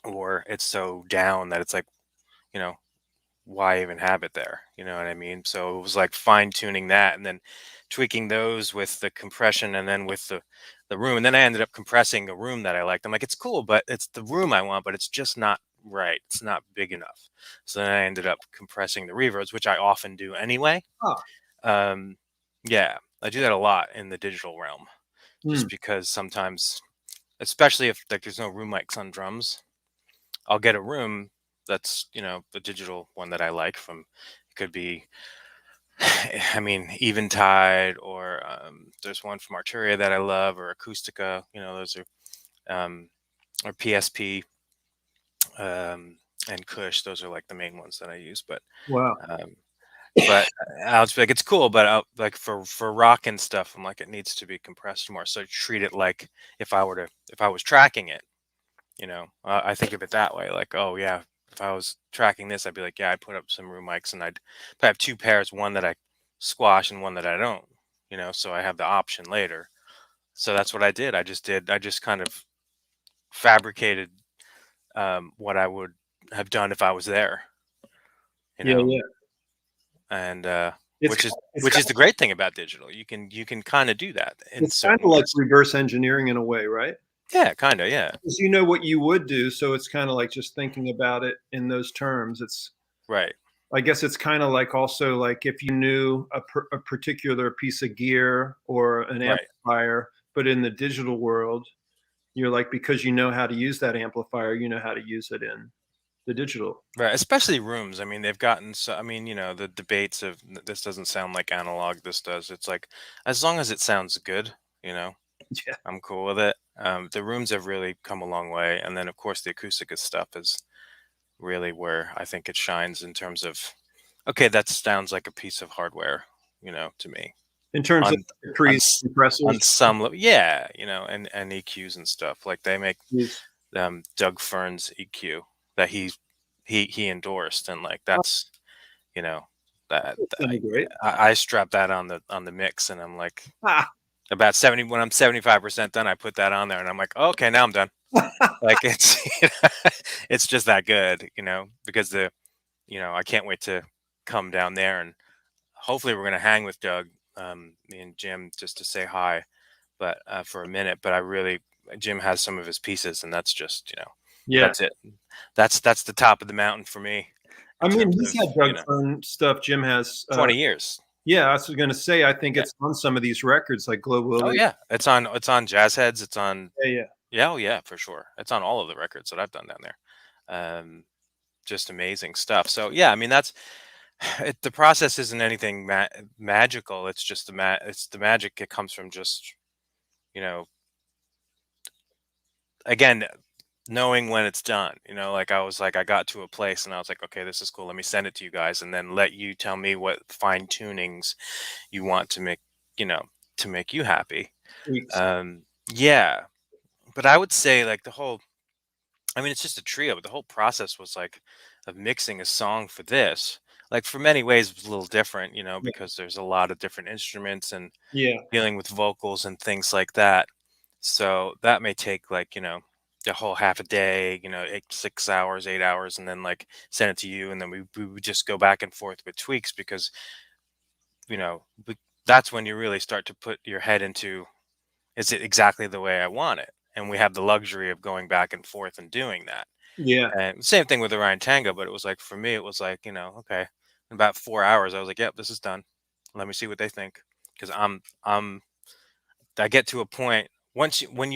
or it's so down that it's like, you know, why even have it there? You know what I mean? So it was like fine tuning that and then tweaking those with the compression and then with the room. And then I ended up compressing a room that I liked. I'm like, it's cool, but it's the room I want, but it's just not right. It's not big enough. So then I ended up compressing the reverbs, which I often do anyway. Ah. Um, yeah, I do that a lot in the digital realm, Hmm. just because sometimes, especially if like there's no room mics on drums, I'll get a room that's, you know, the digital one that I like from, it could be, I mean, Eventide, or there's one from Arturia that I love, or Acoustica, you know, those are, or PSP, and Kush. Those are like the main ones that I use. Wow. Um, but I'll just be like, it's cool, but like for rock and stuff, I'm like, it needs to be compressed more. So I treat it like if I was tracking it, you know, I think of it that way. Like, oh yeah, if I was tracking this, I'd be like, yeah, I'd put up some room mics, and I'd have two pairs, one that I squash and one that I don't. You know, so I have the option later. So that's what I did. I just kind of fabricated what I would have done if I was there. You Yeah, know, yeah. and It's it's which is the great thing about digital. You can kind of do that in it's kind certain of like ways. reverse engineering in a way, right? Yeah, kind of. Yeah, Because you know what you would do, so it's kind of like just thinking about it in those terms. It's right, I guess it's kind of like also like if you knew a particular piece of gear or an right. amplifier, but in the digital world, you're like because you know how to use that amplifier, you know how to use it in the digital. Right, especially rooms. I mean, they've gotten so. I mean, you know, the debates of this doesn't sound like analog. This does. It's like as long as it sounds good, you know, Yeah. I'm cool with it. The rooms have really come a long way, and then of course the acoustic stuff is really where I think it shines in terms of okay, that sounds like a piece of hardware, you know, to me In terms of on compressors, on some level, yeah, you know, and EQs and stuff. Like they make is Doug Fern's EQ that he endorsed, and like that's, you know, sound great. I strap that on the mix, and I'm like Ah. about 70 when I'm 75% done, I put that on there, and I'm like, okay, now I'm done. Like it's it's just that good, you know, because the you know I can't wait to come down there, and hopefully we're gonna hang with Doug, me and Jim, just to say hi, but for a minute. But I really Jim has some of his pieces, and that's just, you know, Yeah. that's it. That's the top of the mountain for me I in mean, terms he's of, had you Doug know, Fern stuff. Jim has, 20 years. yeah, I was gonna say, I think Yeah. it's on some of these records like Global Oh Elite. yeah. It's on Jazzheads. It's on, Yeah, yeah. yeah, oh yeah, for sure. It's on all of the records that I've done down there. Um, just amazing stuff. So yeah, I mean that's the process isn't anything magical. It's just it's the magic. It comes from just, you know, again, knowing when it's done. You know, like I was like I got to a place and I was like, okay, this is cool. Let me send it to you guys, and then let you tell me what fine tunings you want to make, you know, to make you happy. Tweaks. Yeah, but I would say like the whole, I mean, it's just a trio, but the whole process was like of mixing a song for this. Like for many ways, it was a little different, you know, Yeah. because there's a lot of different instruments and Yeah. dealing with vocals and things like that. So that may take like, you know, the whole half a day, 6 hours, 8 hours, and then like send it to you, and then we would just go back and forth with tweaks because you know we, that's when you really start to put your head into, is it exactly the way I want it? And we have the luxury of going back and forth and doing that. Yeah. And same thing with Orion Tango, but it was like for me, it was like, okay, in about 4 hours, I was like, yep, this is done. Let me see what they think. Because I get to a point once when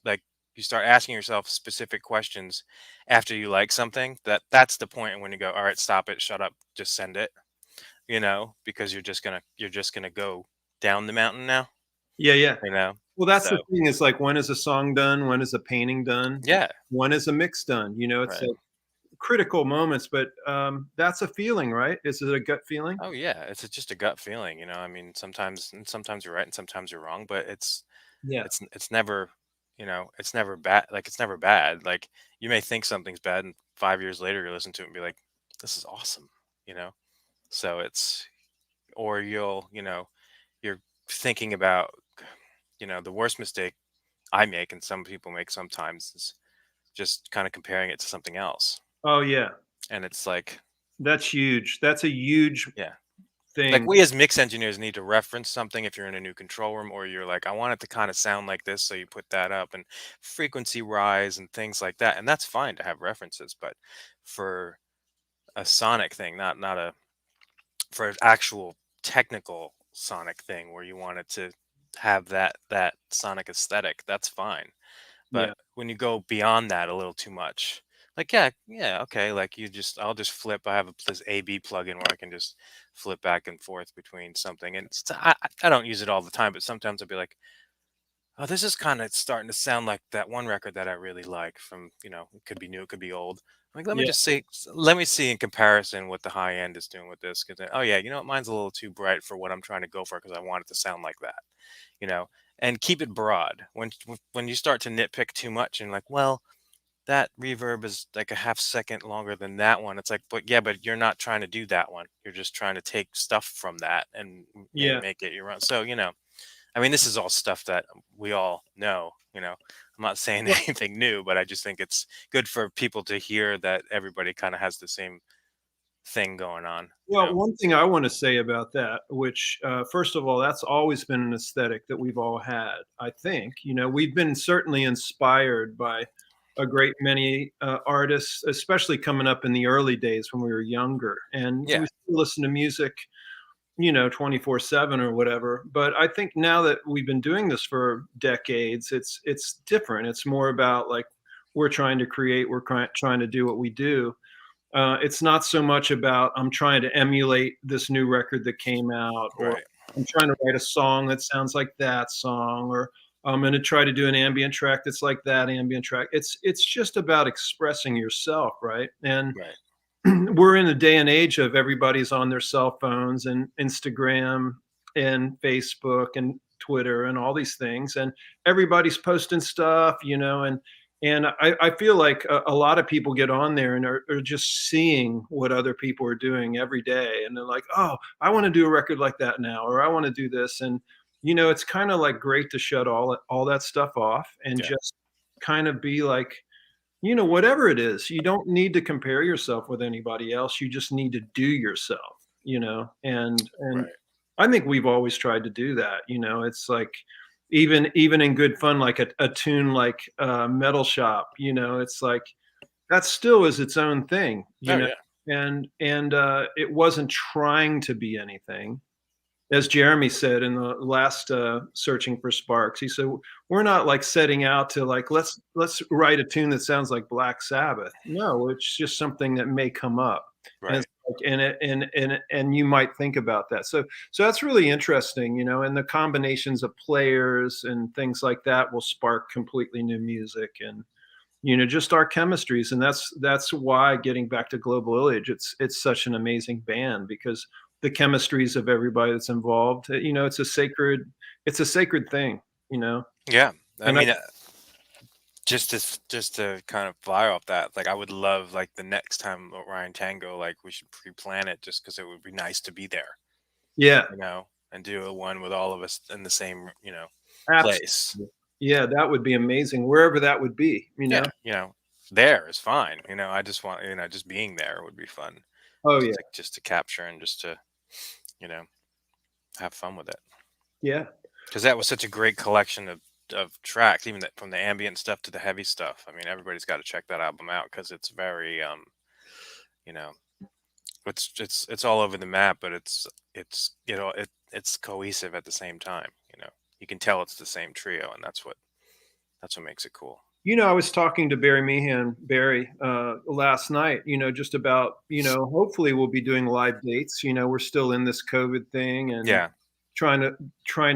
like you start asking yourself specific questions after you like something, that's the point when you go, all right, stop it, shut up, just send it, because you're just gonna go down the mountain now, Yeah, yeah. you know. Well, that's the So thing is like, when is a song done? When is a painting done? yeah, When is a mix done? It's right. like critical moments, but that's a feeling, right? Is it a gut feeling? Oh yeah, it's just a gut feeling, I mean, sometimes you're right and sometimes you're wrong, but Yeah. it's never, it's never bad. Like it's never bad. Like you may think something's bad, and 5 years later you listen to it and be like, "This is awesome," you know. So it's, or you're thinking about, the worst mistake I make, and some people make sometimes, is just kind of comparing it to something else, Oh, yeah. and it's like, That's huge. That's a huge yeah. Like thing. we as mix engineers need to reference something if you're in a new control room, or you're like, I want it to kind of sound like this, so you put that up, and frequency rise and things like that, and that's fine to have references. But for a sonic thing, not a for an actual technical sonic thing where you want it to have that sonic aesthetic, that's fine. But Yeah. when you go beyond that a little too much, like, yeah, yeah, okay, like I'll just flip. I have this A/B plugin where I can just flip back and forth between something, and I don't use it all the time, but sometimes I'll be like, oh, this is kind of starting to sound like that one record that I really like from, it could be new, it could be old. Like, Yeah. let me see in comparison what the high end is doing with this. Because, oh yeah, mine's a little too bright for what I'm trying to go for because I want it to sound like that, you know, and keep it broad. When you start to nitpick too much and like, well, that reverb is like a half second longer than that one. It's like, but yeah, but you're not trying to do that one. You're just trying to take stuff from that and Yeah. make it your own. So, I mean, this is all stuff that we all know, I'm not saying Well, anything new, but I just think it's good for people to hear that everybody kind of has the same thing going on. one thing I want to say about that, which, first of all, that's always been an aesthetic that we've all had. I think, we've been certainly inspired by a great many artists, especially coming up in the early days when we were younger. And Yeah, we still listen to music, 24/7 or whatever. But I think now that we've been doing this for decades, it's different. It's more about like, we're trying to create, trying to do what we do. It's not so much about I'm trying to emulate this new record that came out, or right. I'm trying to write a song that sounds like that song, or I'm going to try to do an ambient track that's like that ambient track. It's just about expressing yourself, right? And Right. we're in a day and age of everybody's on their cell phones and Instagram and Facebook and Twitter and all these things, and everybody's posting stuff, and I feel like a lot of people get on there and are just seeing what other people are doing every day, and they're like, oh, I want to do a record like that now, or I want to do this, and it's kind of like great to shut all that stuff off and Yeah. just kind of be like, whatever it is, you don't need to compare yourself with anybody else. You just need to do yourself, and Right. I think we've always tried to do that. It's like, even in good fun, like a tune like Metal Shop, it's like that still is its own thing, Oh yeah. and it wasn't trying to be anything. As Jeremy said in the last Searching for Sparks, he said, "We're not like setting out to like let's write a tune that sounds like Black Sabbath. No, it's just something that may come up, and Right. it's like, and you might think about that. So that's really interesting, and the combinations of players and things like that will spark completely new music, and just our chemistries, and that's why, getting back to Global Illage, it's such an amazing band, because the chemistries of everybody that's involved, it's a sacred thing, Yeah. I and I mean, just to kind of fire off that, like I would love, like, the next time Orion Tango, like we should pre-plan it just because it would be nice to be there, yeah, and do a one with all of us in the same, place. absolutely. Yeah, that would be amazing, wherever that would be, you Yeah, know? there is fine. I just want, just being there would be fun, Oh, yeah. just to capture and just to, you know, have fun with it. Yeah. Because that was such a great collection of tracks, even that from the ambient stuff to the heavy stuff. I mean, everybody's got to check that album out because it's very, you know, it's all over the map, but it's cohesive at the same time. You can tell it's the same trio, and that's what makes it cool. I was talking to Barry, last night, just about, hopefully we'll be doing live dates. We're still in this COVID thing and Yeah, trying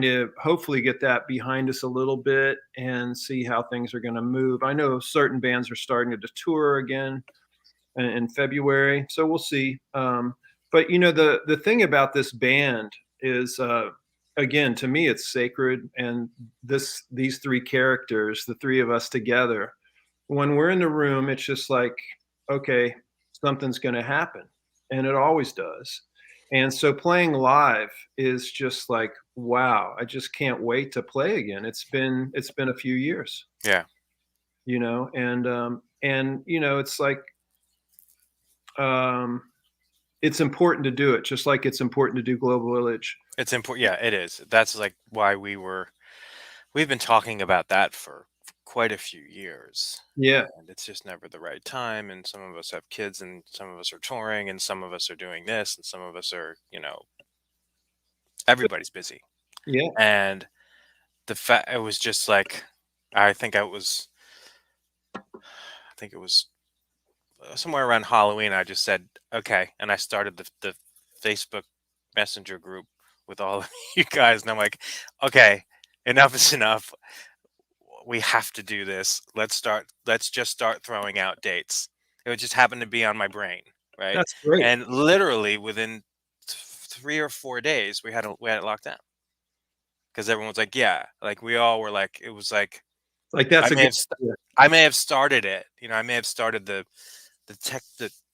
to hopefully get that behind us a little bit and see how things are going to move. I know certain bands are starting to tour again in February, so we'll see. But the thing about this band is, again, to me, it's sacred. And these three characters, the three of us together, when we're in the room, it's just like, okay, something's going to happen, and it always does. And so playing live is just like, wow, I just can't wait to play again. It's been a few years, yeah, and it's like, um, it's important to do it, just like it's important to do global village. it's important. Yeah, it is. That's like why we've been talking about that for quite a few years, Yeah, and it's just never the right time. And some of us have kids, and some of us are touring, and some of us are doing this, and some of us are, everybody's busy. yeah, And the fact it was just like, I think it was somewhere around Halloween. I just said okay, and I started the Facebook Messenger group with all of you guys, and I'm like, okay, enough is enough. We have to do this. Let's just start throwing out dates. It would just happen to be on my brain, right? that's great. And literally within 3 or 4 days, we had it locked down because everyone was like, yeah, like we all were like, it was like Like, I that's a may good have st- idea. I may have started it. I may have started the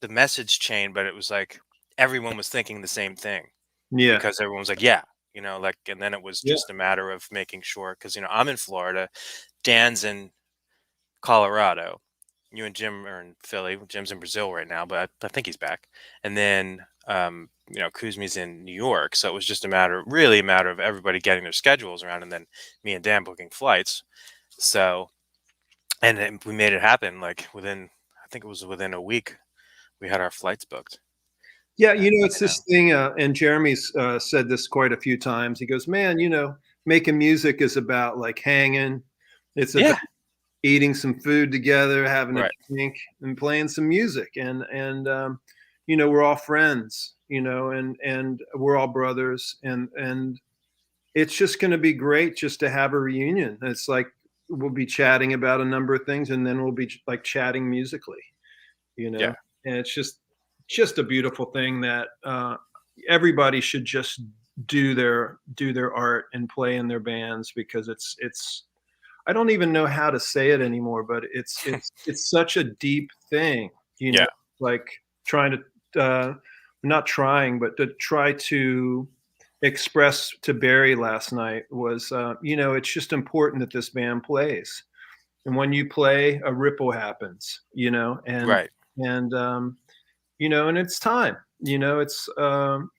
message chain, but it was like everyone was thinking the same thing Yeah, because everyone was like, yeah, like, and then it was yeah, just a matter of making sure because I'm in Florida, Dan's in Colorado, you and Jim are in Philly. Jim's in Brazil right now, but I think he's back. And then Kuzmi's in New York, so it was just really a matter of everybody getting their schedules around, and then me and Dan booking flights. So, and then we made it happen. Like I think it was within a week, we had our flights booked. yeah. And, It's this thing, and Jeremy's said this quite a few times. He goes, "Man, making music is about like hanging. It's about yeah, eating some food together, having a right, drink, and playing some music. We're all friends, and we're all brothers, and it's just going to be great just to have a reunion. It's like we'll be chatting about a number of things, and then we'll be like chatting musically, you yeah, know. And it's just a beautiful thing that everybody should just do their art and play in their bands, because it's I don't even know how to say it anymore, but it's such a deep thing, yeah, like trying to not trying, but to try to express to Barry last night was, it's just important that this band plays, and when you play, a ripple happens, right. and it's time. It's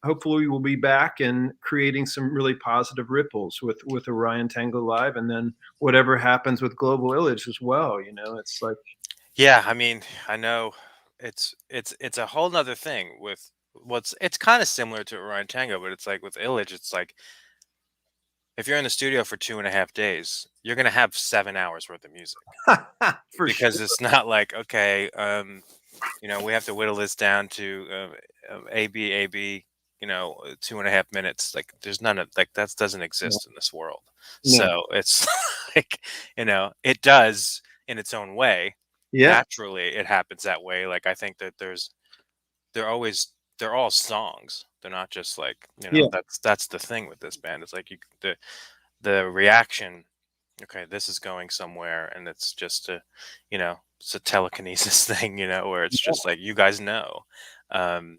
hopefully we'll be back and creating some really positive ripples with Orion Tango Live, and then whatever happens with Global Illage as well. It's like, Yeah, I mean, I know it's a whole nother thing with it's kind of similar to Orion Tango, but it's like with Illage, it's like if you're in the studio for 2.5 days, you're gonna have 7 hours worth of music for because sure. it's not like okay, we have to whittle this down to A B, 2.5 minutes. Like there's none of like that doesn't No, exist in this world. no. So it's like it does in its own way. Yeah, Naturally, it happens that way. Like I think that they're all songs. They're not just like yeah, that's the thing with this band. It's like the reaction. Okay, this is going somewhere, and it's just it's a telekinesis thing, where it's yeah, just like you guys um,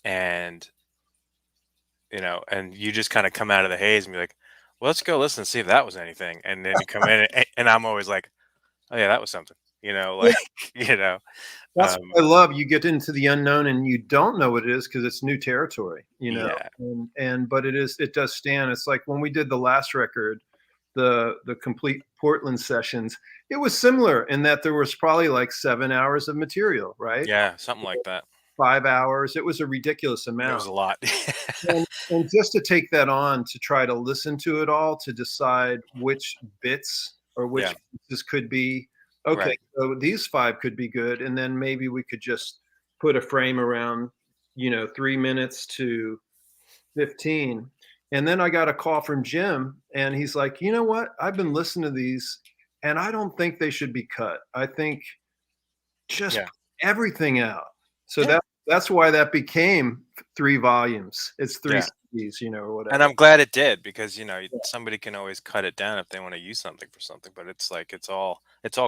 and and you just kind of come out of the haze and be like, well, let's go listen and see if that was anything. And then you come in and I'm always like, oh yeah, that was something, like, you know, That's um, what I love. You get into the unknown and you don't know what it is because it's new territory, yeah, but it does stand. It's like when we did the last record, the complete Portland sessions, it was similar in that there was probably like 7 hours of material, right? yeah, something like that. 5 hours. It was a ridiculous It amount. was a lot. And just to take that on, to try to listen to it all, to decide which bits or Yeah, which pieces could be okay. right. So these five could be good, and then maybe we could just put a frame around, 3 minutes to 15. And then I got a call from Jim, and he's like, you know what? I've been listening to these, and I don't think they should be cut. I think just Yeah, put everything out. So yeah, that's why that became 3 volumes. It's three yeah. CDs, or And whatever. I'm glad it did because somebody can always cut it down if they want to use something for something, but it's like it's all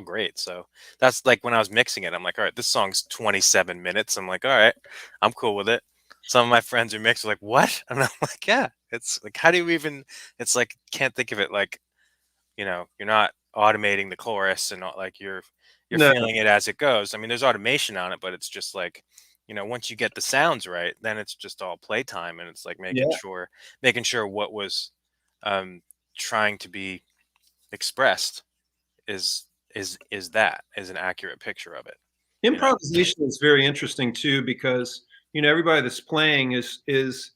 great. So that's like when I was mixing it, I'm like, all right, this song's 27 minutes. I'm like, all right, I'm cool with it. Some of my friends who mix are like, what? And I'm like, yeah. It's like, how do you even? It's like can't think of it like you're not automating the chorus and not like you're No, feeling it as it goes. I mean, there's automation on it, but it's just like, once you get the sounds right, then it's just all playtime and it's like yeah. making sure what was um trying to be expressed is an accurate picture of it, you know. Improvisation is very interesting too because everybody that's playing is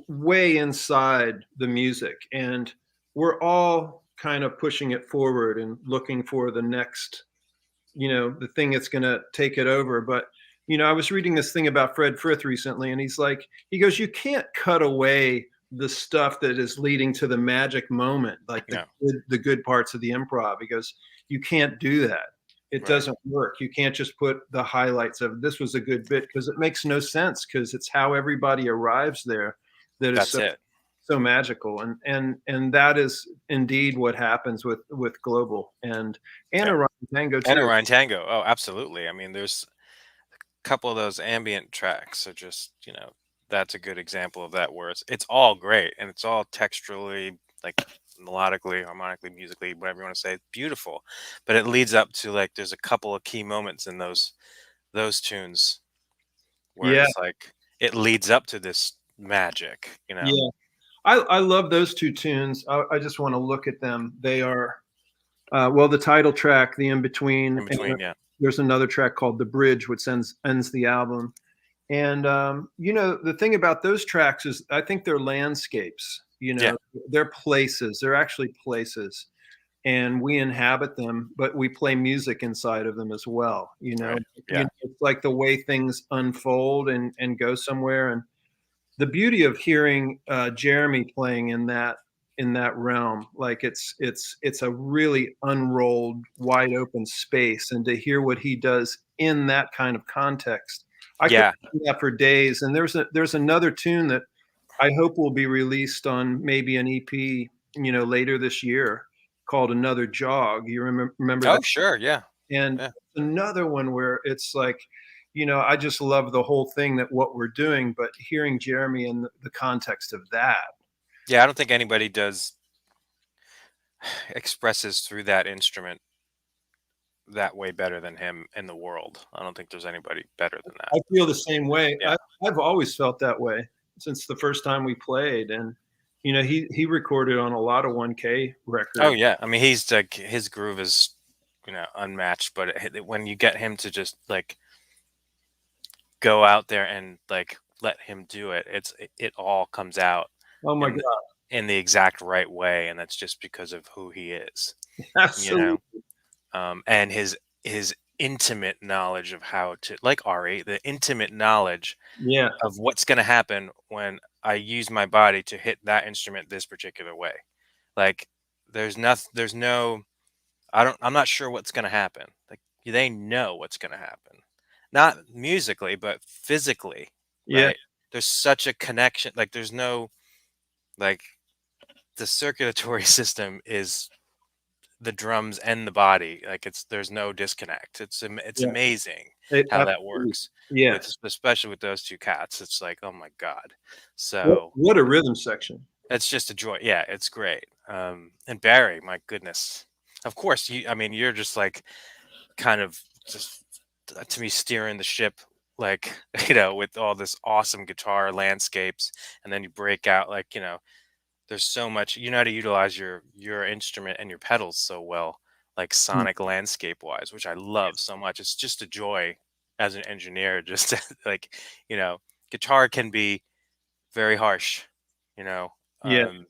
way inside the music, and we're all kind of pushing it forward and looking for the next, the thing that's going to take it over. But I was reading this thing about Fred Frith recently, and he goes, you can't cut away the stuff that is leading to the magic moment, like Yeah, the good parts of the improv, because you can't do that. It right. doesn't work. You can't just put the highlights of this was a good bit, because it makes no sense, because it's how everybody arrives there that is That's so it. magical. And that is indeed what happens with global and Yeah. Orion Tango And too. Orion Tango. Oh, absolutely. I mean, there's a couple of those ambient tracks are just, that's a good example of that where it's all great and it's all texturally, like melodically, harmonically, musically, whatever you want to say, beautiful. But it leads up to like there's a couple of key moments in those tunes where Yeah, it's like it leads up to this magic. yeah. I love those two tunes. I just want to look at them. They are well, the title track, the in between, In and between, yeah. there's another track called the bridge, which ends the album. And the thing about those tracks is I think they're landscapes. Yeah. They're places. They're actually places, and we inhabit them, but we play music inside of them as well. Right. Yeah. It's like the way things unfold and go somewhere. And the beauty of hearing Jeremy playing in that realm, like it's a really unrolled, wide open space, and to hear what he does in that kind of context, I could Yeah. do that for days. And there's another tune that I hope will be released on maybe an EP, later this year, called Another Jog. You remember that? Oh, sure. Yeah. And Yeah. another one where it's like, I just love the whole thing, that what we're doing, but hearing Jeremy in the context of that. Yeah. I don't think anybody does expresses through that instrument that way better than him in the world. I don't think there's anybody better than that. I feel the same way. Yeah. I've always felt that way since the first time we played. And, he recorded on a lot of 1K Oh records. yeah. I mean, he's like his groove is unmatched. But when you get him to just like go out there and like let him do it, it all comes out Oh my in God. in the exact right way, and that's just because of who he is. You know, Absolutely. and his intimate knowledge of how to like Ari, the intimate knowledge Yeah. of what's going to happen when I use my body to hit that instrument this particular way. Like there's no I'm not sure what's going to happen. Like they know what's going to happen. Not musically, but physically, Yeah. right? There's such a connection. Like there's no like the circulatory system is the drums and the body. Like there's no disconnect. It's Yeah. amazing how that Absolutely. works with Yes. especially with those two cats. It's like, oh my god. What So what a rhythm section. it's just a joy. Yeah, it's great. And Barry, my goodness, of course, I mean, you're just like kind of just to me steering the ship, like with all this awesome guitar landscapes, and then you break out like there's so much, you know how to utilize your instrument and your pedals so well, like Mm. sonic landscape wise, which I love so much. It's just a joy as an engineer, just to, like, you know, guitar can be very harsh, you know, Yeah. um,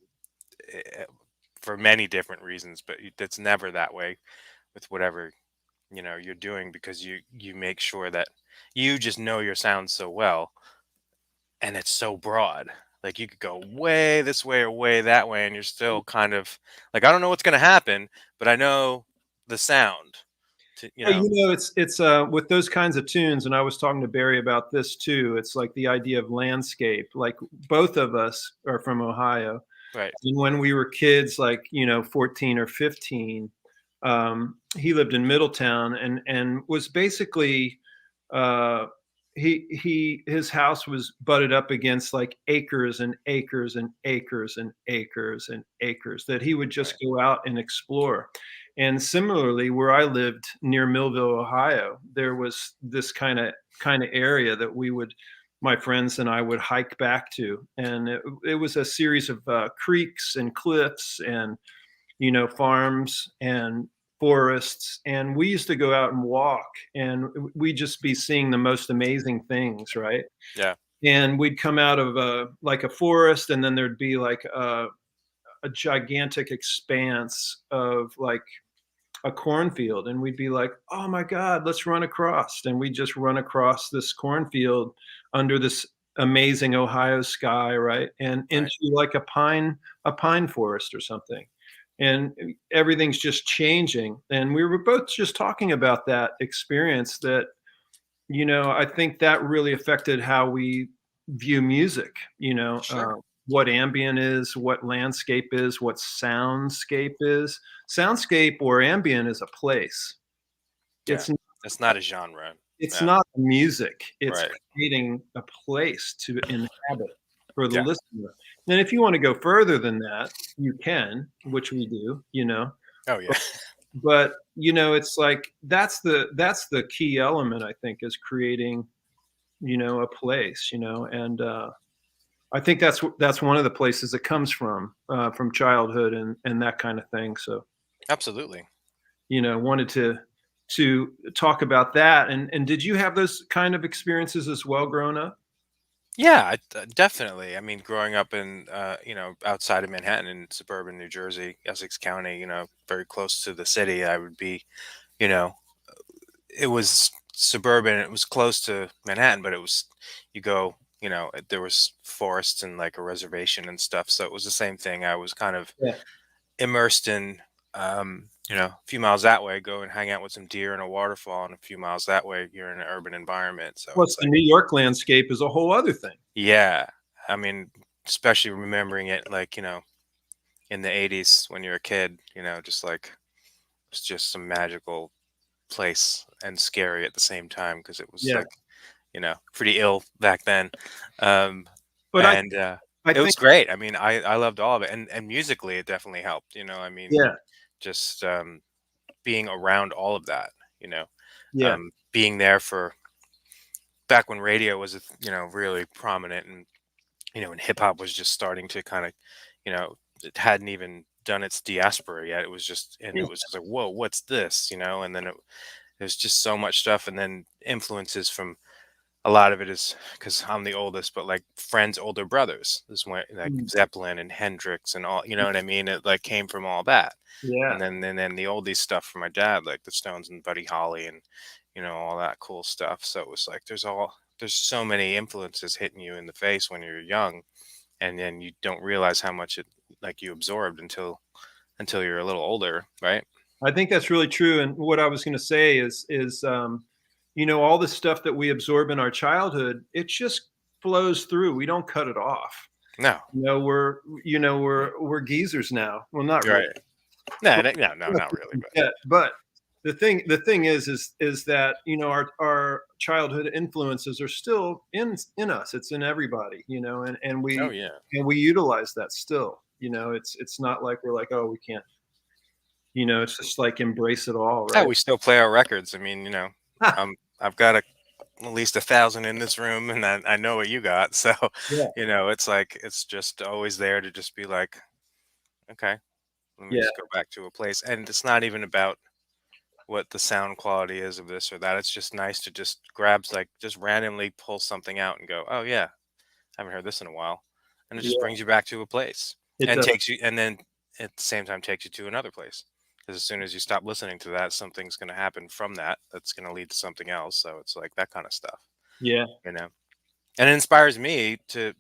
eh, for many different reasons, but it's never that way with whatever you're doing, because you make sure that you just know your sound so well, and it's so broad. Like you could go way this way or way that way, and you're still kind of like, I don't know what's gonna happen, but I know the sound. To, Well, it's with those kinds of tunes, and I was talking to Barry about this too. It's like the idea of landscape. Like both of us are from Ohio, right, and when we were kids, like 14 or 15, he lived in Middletown and was basically uh, his house was butted up against like acres and acres and acres and acres and acres that he would just right, go out and explore. And similarly, where I lived near Millville, Ohio, there was this kind of area that my friends and I would hike back to, and it was a series of creeks and cliffs and farms and forests, and we used to go out and walk, and we'd just be seeing the most amazing things, right? yeah, And we'd come out of like a forest, and then there'd be like a gigantic expanse of like a cornfield, and we'd be like, "Oh my God, let's run across!" And we just run across this cornfield under this amazing Ohio sky, right, and right, into like a pine forest or something, and everything's just changing. And we were both just talking about that experience. That I think that really affected how we view music. sure, What ambient is, what landscape is, what soundscape is. Soundscape or ambient is a place. yeah. It's It's not a genre. it's Yeah, not music. It's right, creating a place to inhabit for the yeah, listener. And if you want to go further than that, you can, which we do. oh yeah, But it's like that's the key element, I think, is creating, a place, and I think that's one of the places it comes from childhood and that kind of thing. So, absolutely. wanted to talk about that. And did you have those kind of experiences as well growing up? Yeah, definitely. I mean, growing up in, outside of Manhattan in suburban New Jersey, Essex County, very close to the city, I would be, you know, it was suburban. It was close to Manhattan, but it was, you go, there was forests and like a reservation and stuff. So it was the same thing. I was kind of Yeah. immersed in, a few miles that way, go and hang out with some deer and a waterfall, and a few miles that way, you're in an urban environment. So Plus, it's the like, New York landscape is a whole other thing. yeah, I mean, especially remembering it like, in the 80s when you're a kid, just like it's just some magical place and scary at the same time, because it was Yeah, like, pretty ill back then. Um, but I and I it was think great. I mean, I loved all of it. And musically, it definitely helped. I mean, yeah, just being around all of that, yeah, being there for back when radio was, really prominent, and when hip hop was just starting to kind of, it hadn't even done its diaspora yet. It was just, and yeah, it was just like, whoa, what's this, and then there's just so much stuff, and then influences from a lot of it is because I'm the oldest, but like friends' older brothers, this one like mm, Zeppelin and Hendrix and all, you know what I mean? It like came from all that, yeah. and then the oldies stuff from my dad, like the Stones and Buddy Holly and all that cool stuff. So it was like there's so many influences hitting you in the face when you're young, and then you don't realize how much it like you absorbed until you're a little older, right? I think that's really true. And what I was going to say is all the stuff that we absorb in our childhood, it just flows through. We don't cut it off. No, We're geezers now. Well, not really. right? No, no, no, not really, but Yeah, but the thing is that our childhood influences are still in us. It's in everybody, and oh we yeah, and we utilize that still. You know, it's not like we're like, oh, we can't. You know, it's just like embrace it all, Yeah, right? we still play our records. I mean, I've got at least 1,000 in this room, and I know what you got. So, Yeah, it's like it's just always there to just be like, okay, let me yeah, just go back to a place. And it's not even about what the sound quality is of this or that. It's just nice to just like just randomly pull something out and go, oh yeah, I haven't heard this in a while, and it just yeah. brings you back to a place It and does. takes you, and then at the same time takes you to another place. Because as soon as you stop listening to that, something's going to happen from that that's going to lead to something else. So it's like that kind of stuff, Yeah, you know. And it inspires me to,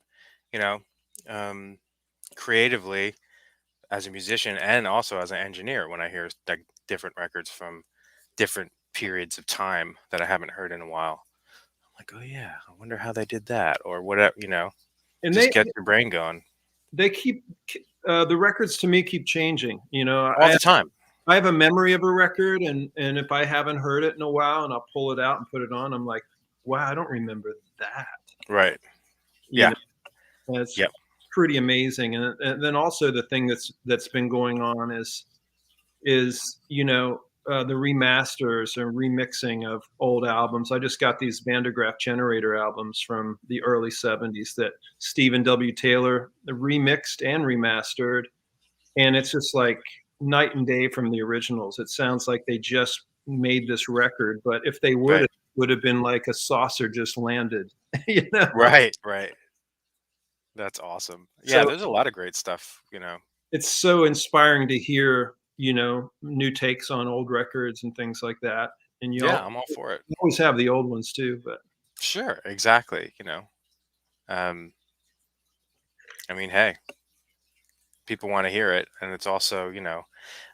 you know, um, creatively as a musician and also as an engineer when I hear like different records from different periods of time that I haven't heard in a while. I'm like, oh yeah, I wonder how they did that or whatever, and just get your brain going they keep the records to me keep changing. You know, all the time. I have a memory of a record, and if I haven't heard it in a while, and I'll pull it out and put it on, I'm like, wow, I don't remember that. Right. You Yeah. know, that's Yep. pretty amazing. And then also the thing that's been going on is the remasters and remixing of old albums. I just got these Vandergraaf Generator albums from the early '70s that Stephen W. Taylor remixed and remastered, and it's just like night and day from the originals. It sounds like they just made this record, but if they Right. would have been like a saucer just landed, you know. Right. Right. That's awesome. Yeah. So There's a lot of great stuff, it's so inspiring to hear, new takes on old records and things like that. And Yeah. I'm all for it. you always have the old ones too, but Sure. Exactly. Um, I mean, hey, people want to hear it. And it's also,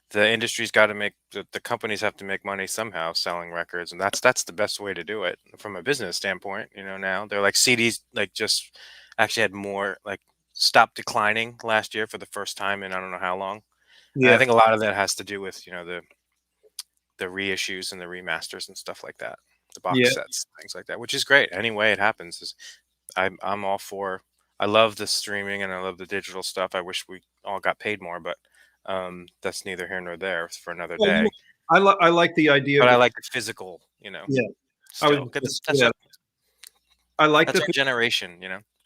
the industry's got to make the companies have to make money somehow selling records, and that's the best way to do it from a business standpoint. Now they're like CDs, like just actually had more like stopped declining last year for the first time in I don't know how long. And I yeah, think a lot of that has to do with the reissues and the remasters and stuff like that, the yeah. box sets, things like that, which is great. Any way it happens is I'm all for. I love the streaming and I love the digital stuff. I wish we all got paid more, but that's neither here nor there for another Well, day. I like the idea But of I the like the physical, yeah. I was still. gonna 'Cause say that. I like that's the our generation.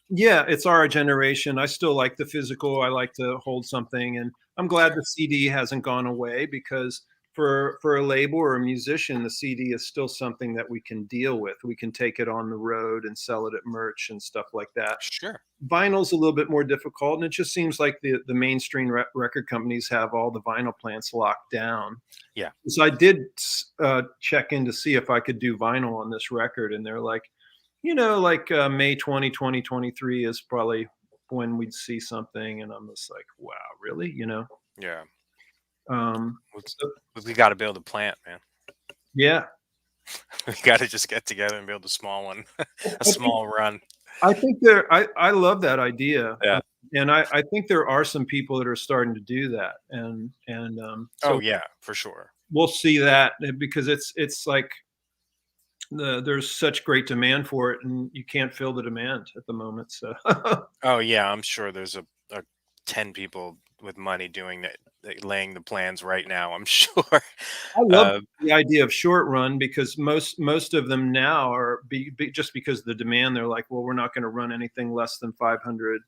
Yeah, it's our generation. I still like the physical. I like to hold something, and I'm glad Sure. the CD hasn't gone away because for a label or a musician, the CD is still something that we can deal with. We can take it on the road and sell it at merch and stuff like that. Sure. Vinyl's a little bit more difficult, and it just seems like the mainstream record companies have all the vinyl plants locked down. Yeah. So I did check in to see if I could do vinyl on this record, and they're like, like May 20, 2023 is probably when we'd see something. And I'm just like, wow, really? Yeah. Let's- So, We got to build a plant, man. yeah. We got to just get together and build a small one, a I think, small run. I love that idea. Yeah. And I think there are some people that are starting to do that. And Oh so yeah, for sure. we'll see that because it's like there's such great demand for it, and you can't fill the demand at the moment. So Oh yeah, I'm sure there's a 10 people with money doing that, laying the plans right now. I'm sure. I love Uh, the idea of short run because most of them now are just because of the demand. They're like, well, we're not going to run anything less than 500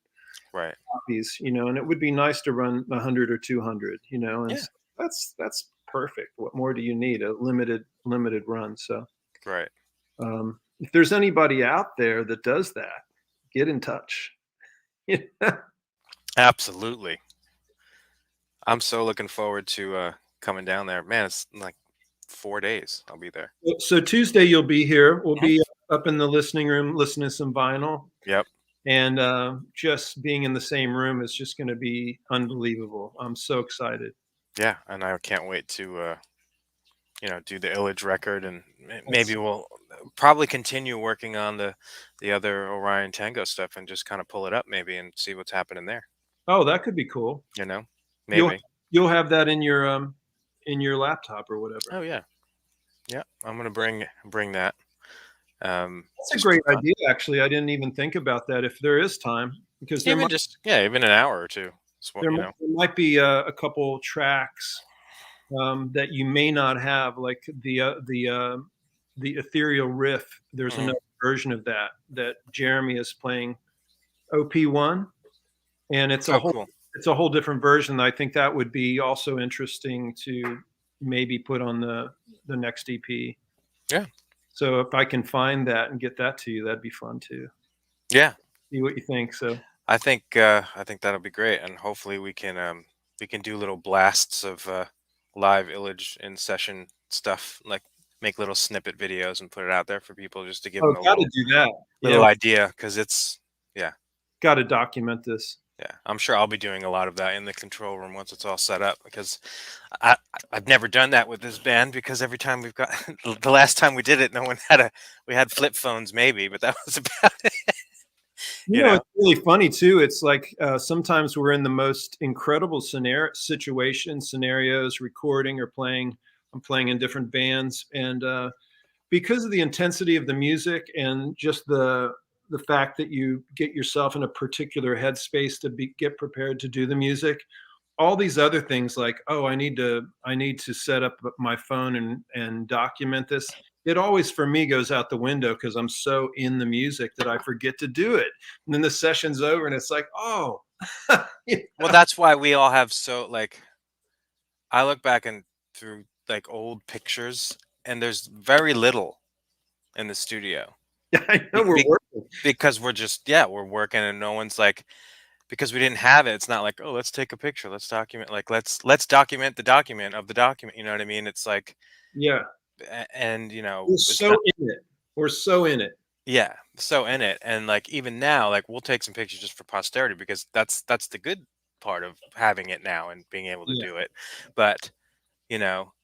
right. copies, and it would be nice to run 100 or 200, and Yeah. so that's perfect. What more do you need? A limited run. So Right. if there's anybody out there that does that, get in touch. Absolutely. I'm so looking forward to coming down there. Man, it's like 4 days. I'll be there. So Tuesday you'll be here. We'll Mhm. be up in the listening room listening to some vinyl. Yep. And just being in the same room is just going to be unbelievable. I'm so excited. Yeah, and I can't wait to do the illage record, and That's, maybe we'll probably continue working on the other Orion Tango stuff and just kind of pull it up maybe and see what's happening there. oh, that could be cool. You'll Maybe. you'll have that in your laptop or whatever. Oh yeah. Yeah, I'm gonna bring that. That's a Just great idea. Actually, I didn't even think about that. If there is time, because there even might. just yeah, even an hour or two. So, There, you know. there might be a couple tracks that you may not have, like the ethereal riff. There's Mhm. another version of that Jeremy is playing OP1, and Oh, cool. it's a whole different version. I think that would be also interesting to maybe put on the next EP. Yeah. So if I can find that and get that to you, that'd be fun too. Yeah. See what you think. So I think that'll be great, and hopefully we can do little blasts of live Illage in session stuff, like make little snippet videos and put it out there for people just to give oh, them a got to do that. little Yeah, idea, because it's yeah. got to document this. Yeah, I'm sure I'll be doing a lot of that in the control room once it's all set up, because I I've never done that with this band, because every time we've got the last time we did it, no one had we had flip phones maybe, but that was about it, You you know, know. it's really funny too. It's like sometimes we're in the most incredible situations, scenarios, recording or playing. I'm playing in different bands, and because of the intensity of the music and just the fact that you get yourself in a particular headspace to get prepared to do the music, all these other things like, oh, I need to set up my phone and document this. It always for me goes out the window because I'm so in the music that I forget to do it. And then the session's over and it's like, oh, you Well, know? that's why we all have so like I look back and through like old pictures, and there's very little in the studio. I know Be, we're be, working. because we're just yeah, we're working, and no one's like, because we didn't have it. It's not like, oh, let's take a picture, let's document, like let's document the document of the document. You know what I mean? It's like, Yeah. and We're it's so not. in it. We're so in it. Yeah, so in it, and like even now, like we'll take some pictures just for posterity, because that's the good part of having it now and being able to Yeah. do it. But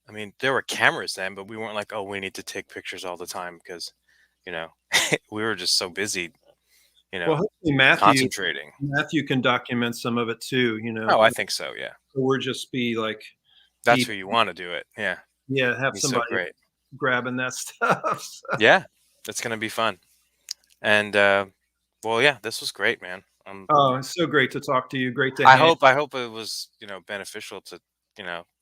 I mean, there were cameras then, but we weren't like, oh, we need to take pictures all the time, because, you know, we were just so busy, Well, hopefully concentrating. Matthew can document some of it too, you know. Oh, I think so. Yeah. We're just be like That's deep, who you want to do it. Yeah. yeah, have He's so somebody great. grabbing that stuff. So, Yeah. It's going to be fun. And, well, yeah, this was great, man. oh, it's so great to talk to you. Great to hang. I hope it was, beneficial to,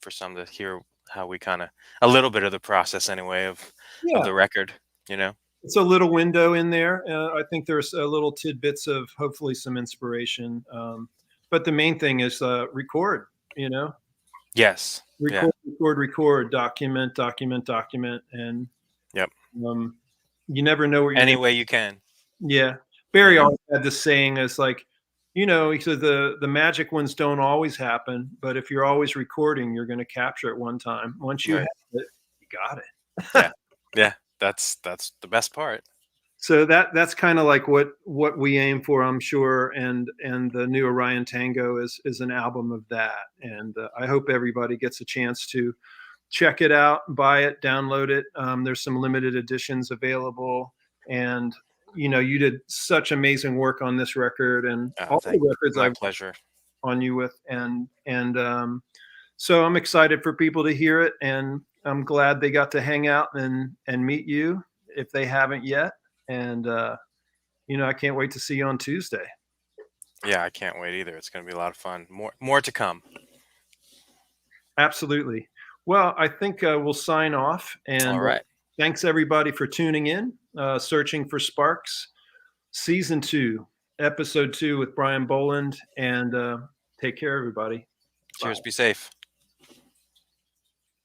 for some to hear how we kind of, a little bit of the process anyway of Yeah, the record, you know? it's a little window in there. I think there's a little tidbits of hopefully some inspiration. But the main thing is record, you know, Yes. Yeah. record, document, and Yep. um, you never know what you're Any going to. way you can. Yeah. You Barry know? always had this saying is like, you know, he said the magic ones don't always happen, but if you're always recording, you're going to capture it one time. Once you have Right. it, you got Yeah. it. Yeah. That's the best part. So that's kind of like what we aim for, I'm sure. And the new Orion Tango is an album of that. And I hope everybody gets a chance to check it out, buy it, download it. There's some limited editions available, and you did such amazing work on this record and all the Thank you. records My I've pleasure. on you with, and so I'm excited for people to hear it, and I'm glad they got to hang out and meet you if they haven't yet, and I can't wait to see you on Tuesday. Yeah, I can't wait either. It's going to be a lot of fun. More to come. Absolutely. Well, I think we'll sign off, and All right. thanks everybody for tuning in. Searching for Sparks, Season 2, Episode 2 with Brian Boland, and take care, everybody. Cheers. Be safe.